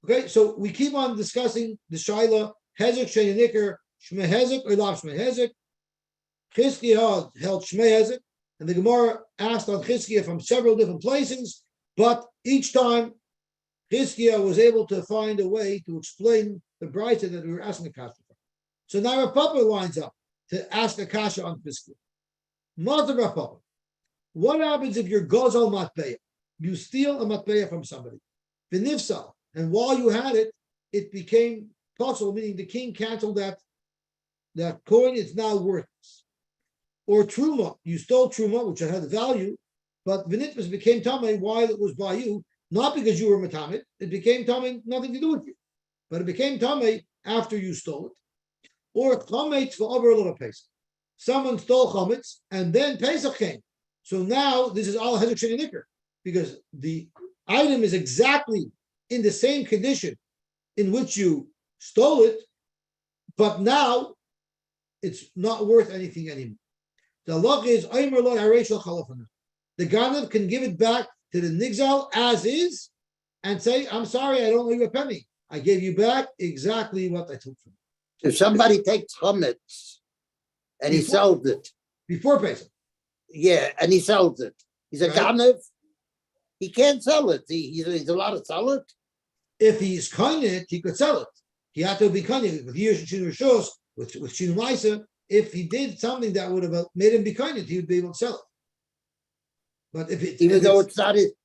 Okay, so we keep on discussing the shaila, hezek sheni nicker, shmei hezek or lav shmei hezek. Chizkiah held shmei hezek, and the Gemara asked on Chizkiah from several different places, but each time Chizkiah was able to find a way to explain the brayta that we were asking a kasha from. So now Rav Papa lines up to ask a kasha on Chizkiah. Mother Rav Papa, what happens if you're gozal matbeya? You steal a matbeya from somebody, v'nifsal, and while you had it, it became possible, meaning the king canceled that coin, it's now worthless. Or truma, you stole truma, which had value, but v'nitmas became tamei while it was by you, not because you were matamid. It became tamei, nothing to do with you, but it became tamei after you stole it. Or chametz for over a little Pesach. Someone stole chametz, and then Pesach came. So now this is all hezek sheni nicker, because the item is exactly in the same condition in which you stole it, but now it's not worth anything anymore. The halacha is the ganav can give it back to the nigzal as is and say, I'm sorry, I don't owe you a penny. I gave you back exactly what I took from you. If somebody takes chametz and he sells it. Before Pesach. Yeah, and he sells it. He's a ganav. He can't sell it. He's allowed to sell it. If he's kainet, he could sell it. He had to be kainet with Yish and Shinu Rishos, with Shinu Maisa. If he did something that would have made him be kainet, he would be able to sell it. But even though it's not his.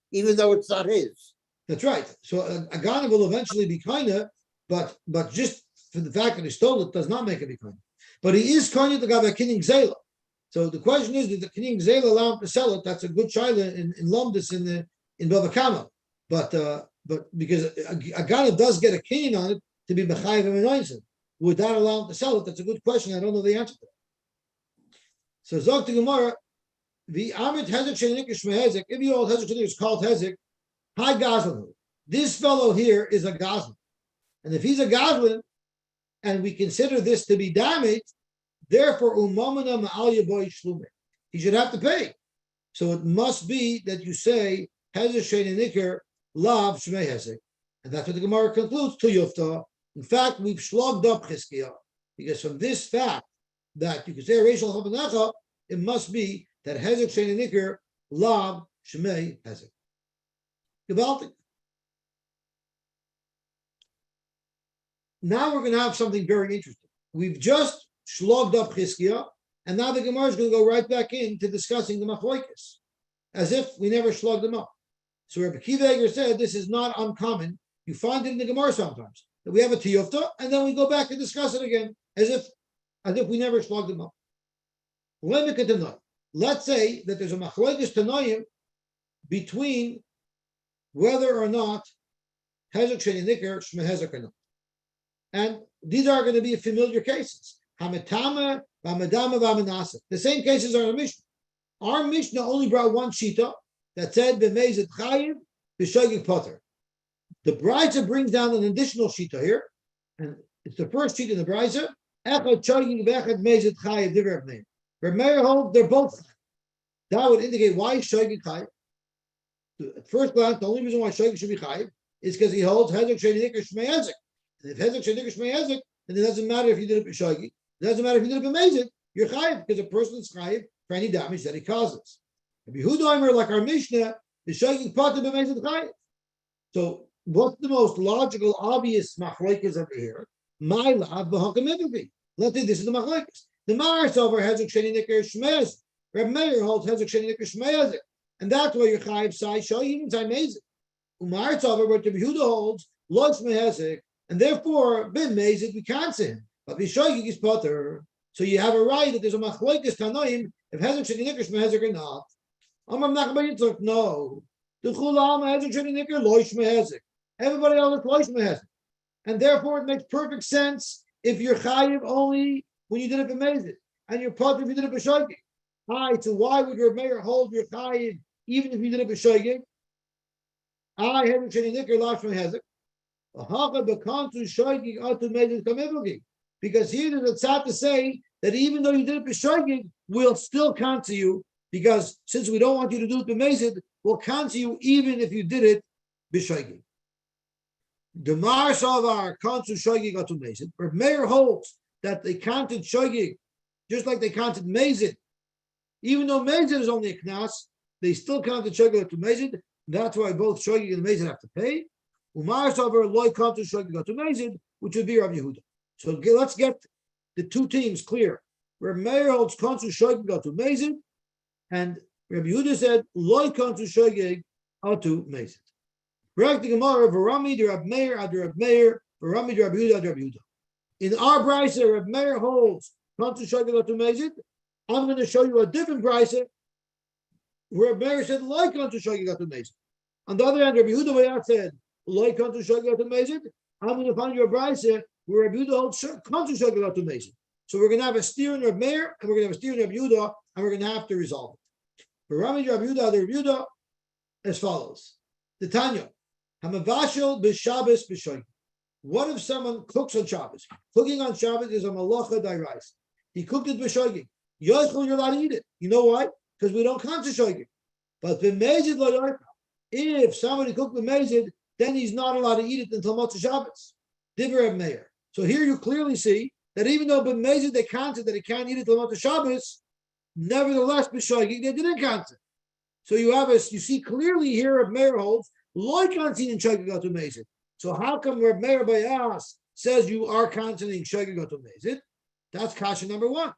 That's right. So a ganav will eventually be kainet, but just for the fact that he stole it does not make him be kainet. But he is kainet to have a kinning zela. So the question is, did the kinning zela allow him to sell it? That's a good shaila in Lomdus in Bava Kama. But because a ganav does get a kinning on it to be mechayiv and anointed. would that allow him to sell it? That's a good question. I don't know the answer to that. So Zog to Gemara, the Amit Hezek Shenik Shmehezek, if you hold Hezek Shenik is called Hezek, Hi Gazlan. This fellow here is a Gazlan. And if he's a Gazlan, and we consider this to be damaged, therefore Umamana Ma'al Yaboy Shlume. He should have to pay. So it must be that you say Hezek Shenik Lav Shmei Hezek. And that's what the Gemara concludes to Yufta. In fact, we've slogged up Chizkiah, because from this fact that you can say Rachel Chabanecha, it must be that Hezek Sheni Nikr Lav Shmei Hezek. Gewaltig. Now we're going to have something very interesting. We've just slogged up Chizkiah, and now the Gemara is going to go right back into discussing the Machlokes, as if we never slogged them up. So Rabbi Kiva Eger said this is not uncommon. You find it in the Gemara sometimes, that we have a tiyufta, and then we go back and discuss it again, as if we never slogged them up. Let's say that there's a machlokes tanoim between whether or not hezek sheni nikar shmehezek or not. And these are going to be familiar cases. Hametama, v'amadama, v'amanasa. The same cases are in our Mishnah. Our Mishnah only brought one shita that said b'meizet chayiv b'shogig potter. The Brisa brings down an additional shita here, and it's the first shita in the Brisa. Echad shogig v'echad meizet chayiv divrei Meir. For Meir hold, they're both. That would indicate why shogig chayiv. At first glance, the only reason why shogig should be chayiv is because he holds hezek sheni nikar shmei hezek. And if hezek sheni nikar shmei hezek, then it doesn't matter if you did it b'shogig. It doesn't matter if you did it b'meizet. You're chayiv because a person is chayiv for any damage that he causes. Yehuda, like our Mishnah, is shogig potter b'meizet chayiv. So what's the most logical, obvious machlokes over here? My lav b'hakam evivi. Let's say this is the machlokes. The Mars over hezek sheni nikar shmei hezek. Reb Meir holds hezek sheni nikar shmei hezek, and that's why you're chayiv sai shogig and sai meizet. Umaritz over where the Yehuda holds lo shmei hezek, and therefore bin meizet we can't say him, but b'shogig is potter. So you have a right that there's a machlokes tanoim if hezek sheni nikar shmei hezek or not. Amar Nachman Yitzchak, no. The chulam hezek sheni nikar lo shmei hezek. Everybody else is lo shmei hezek, and therefore it makes perfect sense if you're chayiv only when you did it b'meizet, and you're potter if you did it b'shogig. So why would your mayor hold your chayiv even if you did it b'shogig? I hezek sheni nikar lo shmei hezek. Because here there's a tzad to say that even though you did it b'shogig, we'll still cancel you, because since we don't want you to do it b'meizet, we'll cancel you even if you did it b'shogig. The Mars of our cancel shogig atu meizet, or mayor holds that they counted shogig just like they counted meizet. Even though meizet is only a knas, they still counted shogig atu meizet. That's why both shogig and meizet have to pay. Umar Sover loy counted shogig atu meizet, which would be Rav Yehuda. So let's get the two teams clear. Where Meir holds counsel shogig atu meizet, and Rav Yehuda said loy counsel shogig atu meizet. Correct the Gemara, Varami de Rav Meir ad Rav Meir, Varami de Rav Yehuda ad Rav Yehuda. In our brisa, Rav Meir holds counsel shogig atu meizet. I'm going to show you a different brisa where Rav Meir said loy counsel shogig atu meizet. On the other hand, Rav Yehuda said loy counsel shogig atu meizet. I'm going to find you a brisa where Rav Yehuda holds counsel shogig atu meizet. So we're going to have a steer in Rav Meir, and we're going to have a steer in Rav Yehuda, and we're going to have to resolve it. Varami de Rav Yehuda ad Rav Yehuda as follows: the Tanya. Hamavashel b'Shabbos b'shoyim. What if someone cooks on Shabbos? Cooking on Shabbos is a malacha dairais. He cooked it b'shoyim. Yochel, you're allowed to eat it. You know why? Because we don't count shoyim. But b'mezid lo yochel. If somebody cooked b'mezid, then he's not allowed to eat it until Motzei Shabbos. Divrei Meir. So here you clearly see that even though b'mezid they counted that he can't eat it until Motzei Shabbos, nevertheless b'shoyim they didn't count it. So you see clearly here Rav Meir holds loy kantin and shogig atu meizet. So how come Rav Meir Bayas says you are canceling shogig atu meizet? That's kasha number one.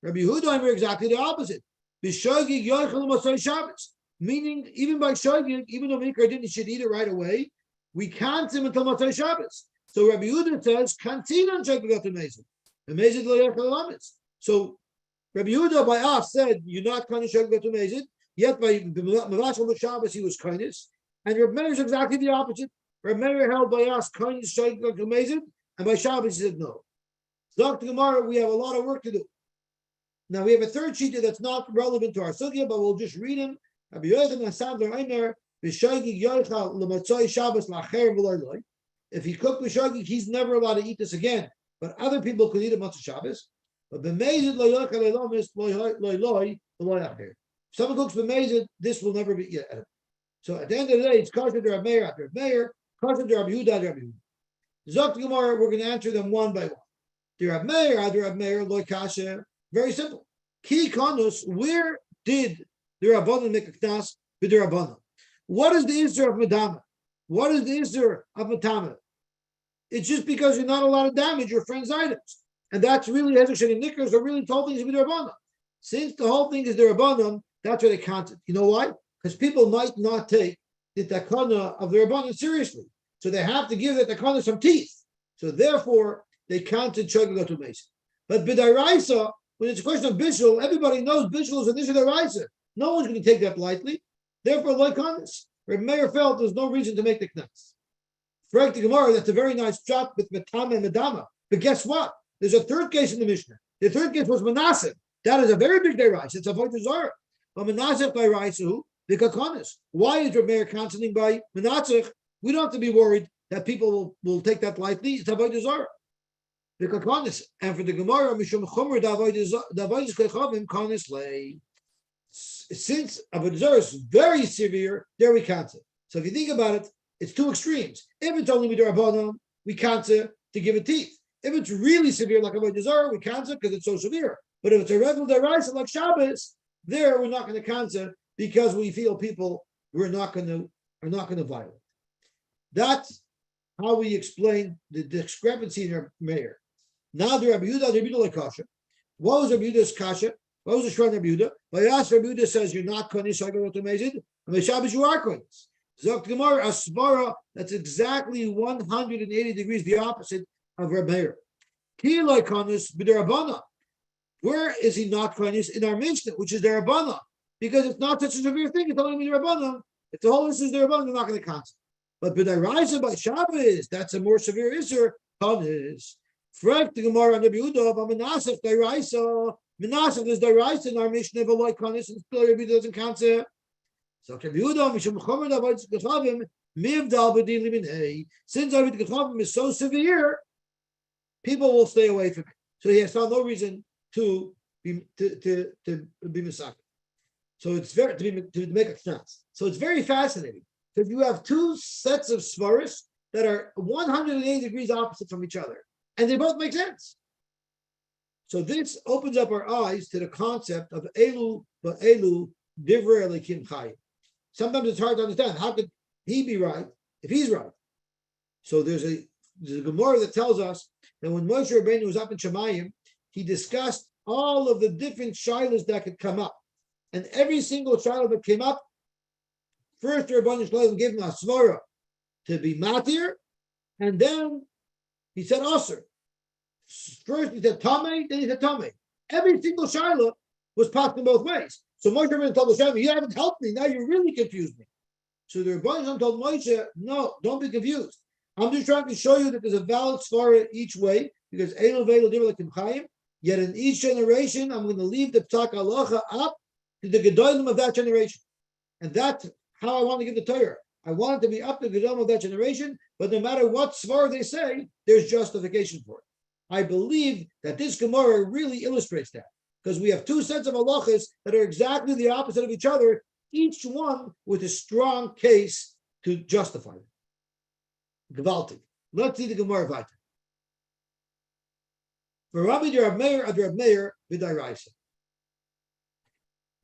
Rabbi Yehuda are exactly the opposite. B'shogig yochel Motzei Shabbos, meaning even by shogig, even though Mikra didn't should eat it right away, we can't him until Motzei Shabbos. So Rabbi Yehuda says kantin and shogig atu meizet. Meizet lo yochel lametz. So Rabbi Yehuda Bayas said you're not canceling shogig atu meizet. Yet by Mavashel Shabbos he was kindness, and Reb Meir is exactly the opposite. Reb Meir held by us kindness shogig atu meizet, and by Shabbos he said no. Dr. Gemara, we have a lot of work to do. Now we have a third sheet that's not relevant to our sugya, but we'll just read him. If he cooked b'shogig, he's never allowed to eat this again. But other people could eat it Motzei Shabbos. But b'mezid lo yochel elomis lo. Someone cooks b'mezid, this will never be eaten. So at the end of the day, it's kosher to Reb Meir after Reb Meir, kosher to Reb Yehuda after Reb Yehuda. Zok Gemara, we're going to answer them one by one. The Reb Meir after Reb Meir lo kasher. Very simple. Ki konus, where did the Rabbanan make a knas with the Rabbanan? What is the Isser of Madama? What is the Isser of Matama? It's just because you're not allowed to damage your friend's items. And that's really Hezek and Nickers are really told things with the Rabbanan. Since the whole thing is the Rabbanan, that's why they counted. You know why? Because people might not take the takana of the Rabbanan seriously. So they have to give the takana some teeth. So therefore, they counted Shogeg to Mason. But B'daraisa, when it's a question of Bishul, everybody knows Bishul is an issue of Daraisa. No one's going to take that lightly. Therefore, like on this, Reb Meir felt there's no reason to make the knas. For the Gemara, that's a very nice shot with Matama and Madama. But guess what? There's a third case in the Mishnah. The third case was Manasseh. That is a very big Daraisa. It's a Avodah Zarah. But Manasseh by Raisu, the Kakonis. Why is Reb Meir counseling by Manasseh? We don't have to be worried that people will take that lightly. It's Avodah Zarah. The Kakonis. And for the Gemara, Mishum Chomer, the Avodah Kechavim, Konis Lei. Since Avodah Zarah is very severe, there we cancel. So if you think about it, it's two extremes. If it's only with the Rabbanon, we cancel to give it teeth. If it's really severe, like Avodah Zarah, we cancel because it's so severe. But if it's a regular deraisa like Shabbos, there we're not going to cancel because we feel people are not going to violate. That's how we explain the discrepancy in our mayor. Now the Rabbi Yehuda like kasha. What was Rabbi Yehuda's kasha? What was the Shran Rabbi Yehuda? Vayas Rabbi Yehuda says you're not konis shagarot amazing, and by Shabbos you are konis. Zok Gemara Asvara. That's exactly 180 degrees the opposite of Rabbi Meir. Ki like konis b'derabana. Where is he not konis in our Mishnah, which is derabana? Because it's not such a severe thing. It's only derabana. If the whole issue is derabana, they're not going to cancel. But b'daraisa by Shabbos, that's a more severe issue. Konis. Frek the Gemara on Rabbi Yehuda of Menasef deraisa. Menasef is deraisa in our Mishnah of a like konis, and still Rabbi Yehuda doesn't cancel. So Rabbi Yehuda mishum chomer davayd gechavim mivdal b'din liminei. Since davayd gechavim is so severe, people will stay away from it. So he has found no reason to be misaked. So it's very to make a knas. So it's very fascinating because you have two sets of svaris that are 180 degrees opposite from each other, and they both make sense. So this opens up our eyes to the concept of elu ba'elu divrei elikim chayim. Sometimes it's hard to understand. How could he be right if he's right? So there's a Gemara that tells us that when Moshe Rabbeinu was up in Shemayim, he discussed all of the different shilas that could come up. And every single shilah that came up, first the Rebbeinu Shalom gave him a svara to be matir, and then he said Aser. First he said Tameh, then he said Tameh. Every single shilah was passed in both ways. So Moshe Rabbeinu told Moshe, you haven't helped me, now you really confused me. So the Rebbeinu Shalom told Moshe, no, don't be confused. I'm just trying to show you that there's a valid svara each way, because Elu Velu Divrei Elikim Chayim. Yet in each generation, I'm going to leave the Psak Halacha up to the Gedolim of that generation. And that's how I want to give the Torah. I want it to be up to the Gedolim of that generation, but no matter what svar they say, there's justification for it. I believe that this Gemara really illustrates that, because we have two sets of halachas that are exactly the opposite of each other, each one with a strong case to justify it. Gewaltig. Let's see the Gemara weiter. For Rabbi Reb Meir ad Reb Meir b'daraisa.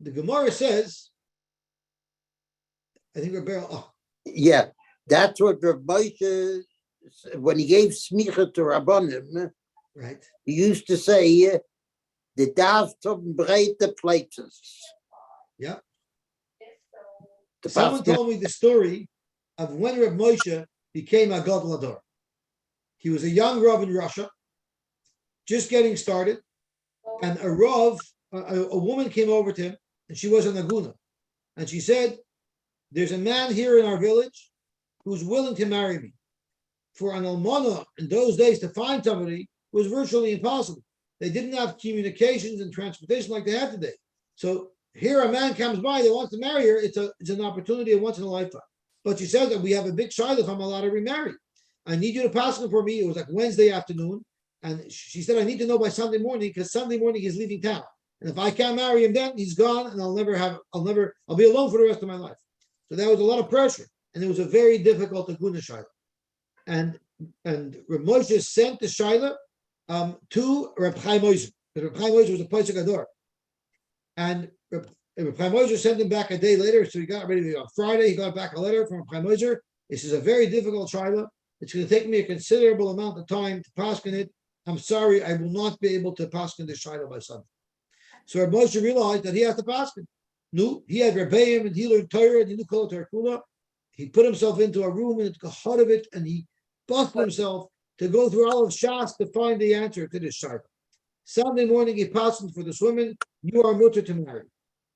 The Gemara says, I think Rebbe. Yeah, that's what Rav Moshe, when he gave smicha to Rabbanim, right? He used to say, the darf zum breite places. Yeah. Someone told me the story of when Reb Moshe became a Gadol Hador. He was a young Rav in Russia, just getting started, and a Rav, a woman came over to him, and she was an Aguna, and she said, there's a man here in our village who's willing to marry me. For an almana in those days to find somebody was virtually impossible. They didn't have communications and transportation like they have today. So here a man comes by that wants to marry her. It's an opportunity of once in a lifetime. But she says that we have a big shiloh if I'm allowed to remarry. I need you to pass it for me. It was like Wednesday afternoon. And she said, I need to know by Sunday morning because Sunday morning he's leaving town. And if I can't marry him then, he's gone and I'll be alone for the rest of my life. So that was a lot of pressure. And it was a very difficult Aguna Shiloh. And Reb Moshe sent the Shiloh to Reb Chaim Ozer. Reb Chaim Ozer was a Pesach Ador. And Reb Chaim Ozer sent him back a day later. So he got ready on Friday. He got back a letter from Reb Chaim Ozer. This is a very difficult Shiloh. It's going to take me a considerable amount of time to paskin it. I'm sorry, I will not be able to paskin the Shiloh by Sunday. So Reb Moshe realized that he has to paskin. No, he had Rebbeim and he learned Torah and he knew Kol Torah Kula. He put himself into a room and it took a heart of it and he busted himself to go through all of Shas to find the answer to this Shiloh. Sunday morning he paskin for this woman. You are mutter to marry.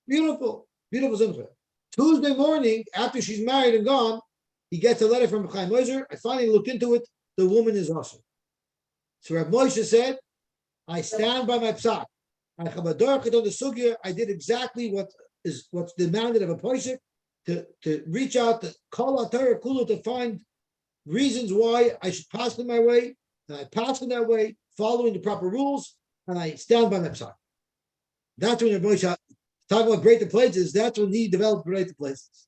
Beautiful, beautiful simcha. Tuesday morning, after she's married and gone, he gets a letter from Chaim Ozer. I finally looked into it. The woman is awesome. So Reb Moshe said, I stand by my psak. I did exactly what's demanded of a posik to reach out to Kol HaTorah Kula to find reasons why I should pass in my way, and I pass in that way, following the proper rules, and I stand by my psak. That's when Reb Moshe, talking about greater places, that's when he developed greater places.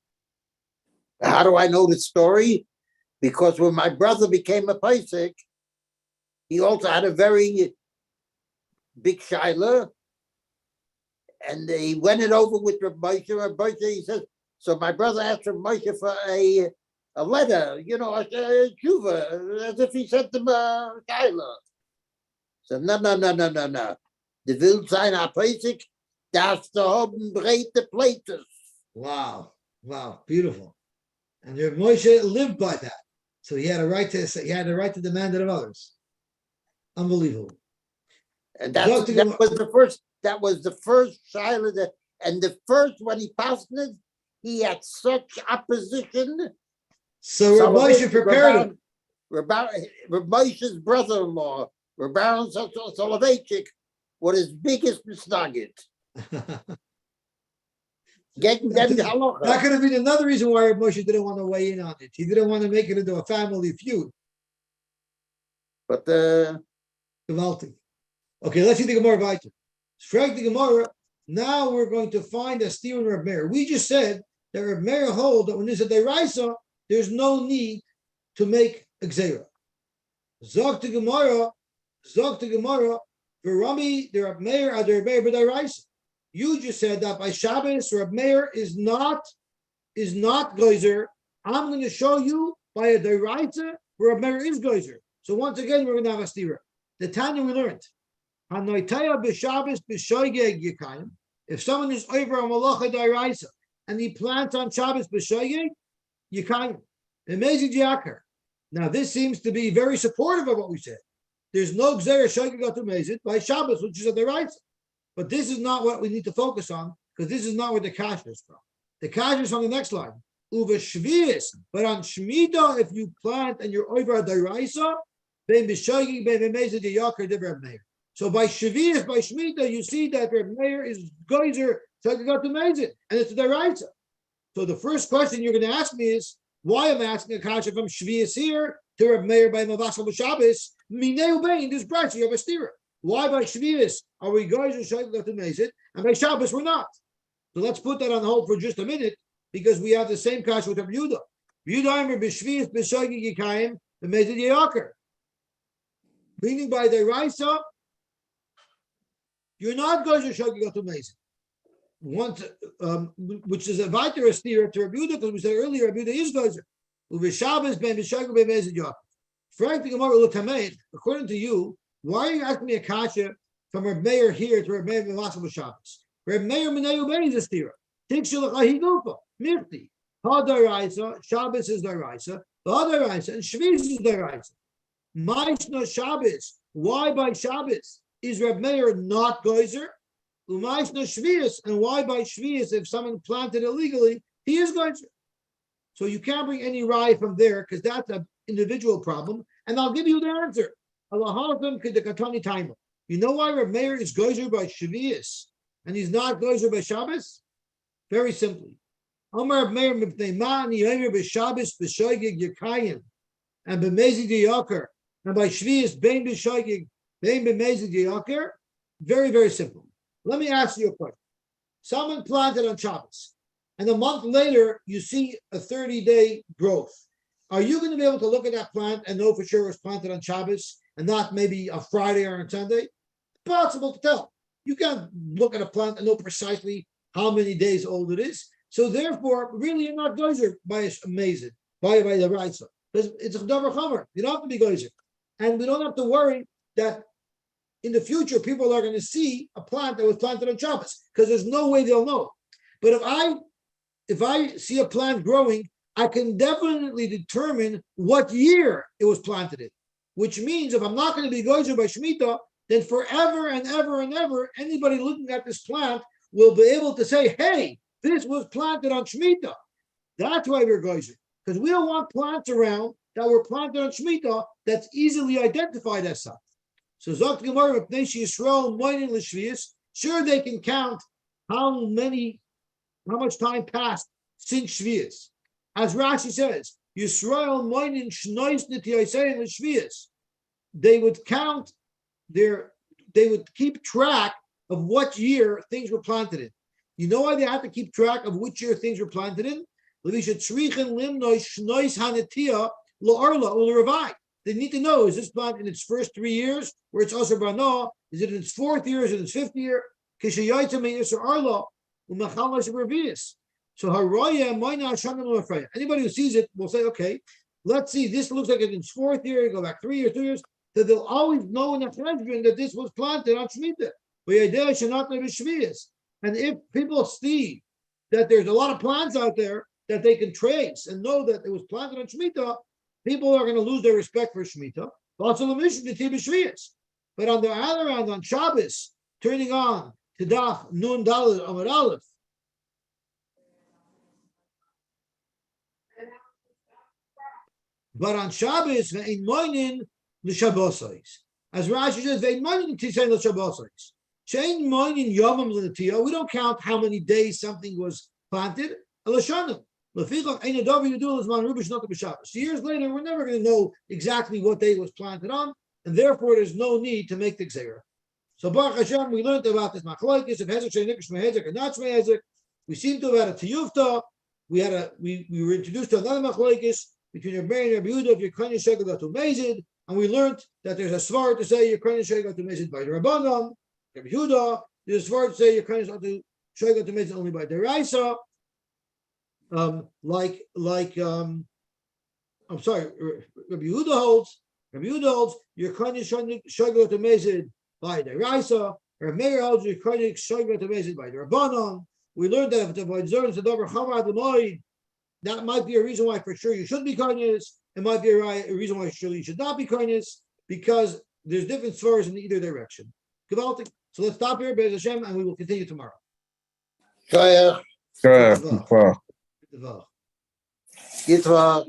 How do I know the story? Because when my brother became a Pesach, he also had a very big Shiloh, and he went it over with Reb Moshe. Reb Moshe, he says, so my brother asked Reb Moshe for a letter, a tshuva, as if he sent him a Shiloh. So no. The will sein a Pesach, darfst du haben breite Plates. Wow, beautiful. And Reb Moshe lived by that. So he had a right to demand it of others. Unbelievable. And that was the first Shiloh and the first when he passed it, he had such opposition. So Reb Moshe prepared him. Reb Moshe's brother-in-law, Reb Baron Soloveitchik, was his biggest misnagget. That could have been another reason why Reb Moshe didn't want to weigh in on it. He didn't want to make it into a family feud. But Gewaltig. Okay, let's see the Gemara weiter. Strike the Gemara. Now we're going to find a steer in Reb Meir. We just said that Reb Meir hold that when there's a deraisa, there's no need to make a gzeira. Zog to Gemara, Verami the Reb Meir ad Reb Meir b'deraisa. You just said that by Shabbos, Reb Meir is not geyser. I'm going to show you by a deraisa where Reb Meir is geyser. So once again, we're going to have a stira. The Tanya we learned. If someone is over a malacha deraisa and he plants on Shabbos b'shoyeg, yikayim. Amazing jiakar. Now this seems to be very supportive of what we said. There's no gzeira shoyeg got to mezit by Shabbos, which is a deraisa. But this is not what we need to focus on because this is not where the kasha is from. The kasha is on the next line. Uva shvius, but on Shemitah, if you plant and you're over a deraisa, ben b'shoyeg ben b'mezit yikar de Reb Meir. So by Shavuos, by Shemitah, you see that Reb Meir is geyser, so you got to mezit, and it's a deraisa. So the first question you're going to ask me is, why am I asking a kasha from Shavuos here to Reb Meir by Mavasal b'Shabbos? Minei ubein, this branch you have a stira. Why by Shavuos are we geyser, so you got to mezit, and by Shabbos we're not? So let's put that on hold for just a minute because we have the same kasha with Reb Yehuda. Yehuda b'Shvuos b'Shoyeg yikayim b'mezit yiyakar. Meaning by deraisa, you're not going to show you got to mezit. Once, which is a weiter steer to Reb Yehuda, because we said earlier Reb Yehuda is geyser. U'v'Shabbos ben b'Shoyeg ben mezit yiyakar. Frank the Gemara l'tameid. According to you, why are you asking me a kasha from Reb Meir here to Reb Meir b'Masal b'Shabbos? Reb Meir minei ubein is a steer. Tikshel chahidufa mirti. Ha deraisa, Shabbos is deraisa. Ha deraisa and Shavuos is deraisa. Ma'ishna Shabbos. Why by Shabbos is Reb Meir not geyser? U'ma'ishna Shavuos, and why by Shavuos if someone planted illegally he is geyser? So you can't bring any rye from there because that's an individual problem. And I'll give you the answer. Alahalkim kedekatani time. You know why Reb Meir is gozer by Shavuos and he's not gozer by Shabbos? Very simply. Amar Reb Meir mipnei ma'ani yomer b'Shabbos b'shoigig yekayim and b'mezid yaker and by Shavuos bein b'shoigig bein b'mezid yaker. Very, very simple. Let me ask you a question. Someone planted on Shabbos, and a month later you see a 30-day growth. Are you going to be able to look at that plant and know for sure it was planted on Shabbos and not maybe on Friday or on Sunday? It's possible to tell. You can't look at a plant and know precisely how many days old it is. So therefore, really, you're not gozer by amazing, by the Raisa. Because it's a davar chomer. You don't have to be gozer. And we don't have to worry that in the future, people are going to see a plant that was planted on Shabbos because there's no way they'll know. But if I see a plant growing, I can definitely determine what year it was planted in. Which means if I'm not going to be gozer by Shemitah, then forever and ever and ever, anybody looking at this plant will be able to say, "Hey, this was planted on Shemitah." That's why we're gozer, because we don't want plants around that were planted on Shemitah that's easily identified as such. So Zok Gemara, Yisrael moinin l'shvius. Sure, they can count how much time passed since Shvius. As Rashi says, Yisrael moinin shnois netiyasein l'shvius. They would count they would keep track of what year things were planted in. You know why they have to keep track of which year things were planted in? They need to know, is this plant in its first 3 years, where it's also Bana? Is it in its 4th year? Is it in its 5th year? So anybody who sees it will say, okay, let's see, this looks like it's in its 4th year, you go back 3 years, 2 years, that they'll always know in the cheshbon that this was planted on Shemitah. And if people see that there's a lot of plants out there that they can trace and know that it was planted on Shemitah, people are going to lose their respect for Shemitah. But on the other hand, on Shabbos, turning on to Daf Nun Daled Amud Aleph, but on Shabbos, ve'ein moinin l'shabbosais. As Rashi says, ve'ein moinin tisein l'shabbosais. She'ein moinin yomim l'natiyah. We don't count how many days something was planted. Elashanim. Lefichach ein adav yudul l'zman rubish not b'Shabbos. Years later, we're never going to know exactly what day it was planted on, and therefore there's no need to make the gzeira. So Baruch Hashem, we learned about this machlokes of hezek she'niksh mehezek and not shmehezek. We seem to have had a tiyufta. We were introduced to another machlokes between Reb Meir and Reb Yehuda if you're kohen shekel to mezid, and we learned that there's a svar to say you're kohen shekel to mezid by the Rabbanon. Reb Yehuda, there's a svar to say you're kohen shekel to mezid only by the Raisa. I'm sorry, Reb Yehuda holds you're kohen shekel to mezid by the Raisa. Reb Meir holds you're kohen shekel to mezid by the Rabbanon. We learned that if the observance of davar chamad l'moed, that might be a reason why for sure you should be kindness. It might be a reason why surely you should not be kindness, because there's different svaras in either direction. Gewaltig. So let's stop here, Be'ez Hashem, and we will continue tomorrow. Shayach. Sure. Gitva.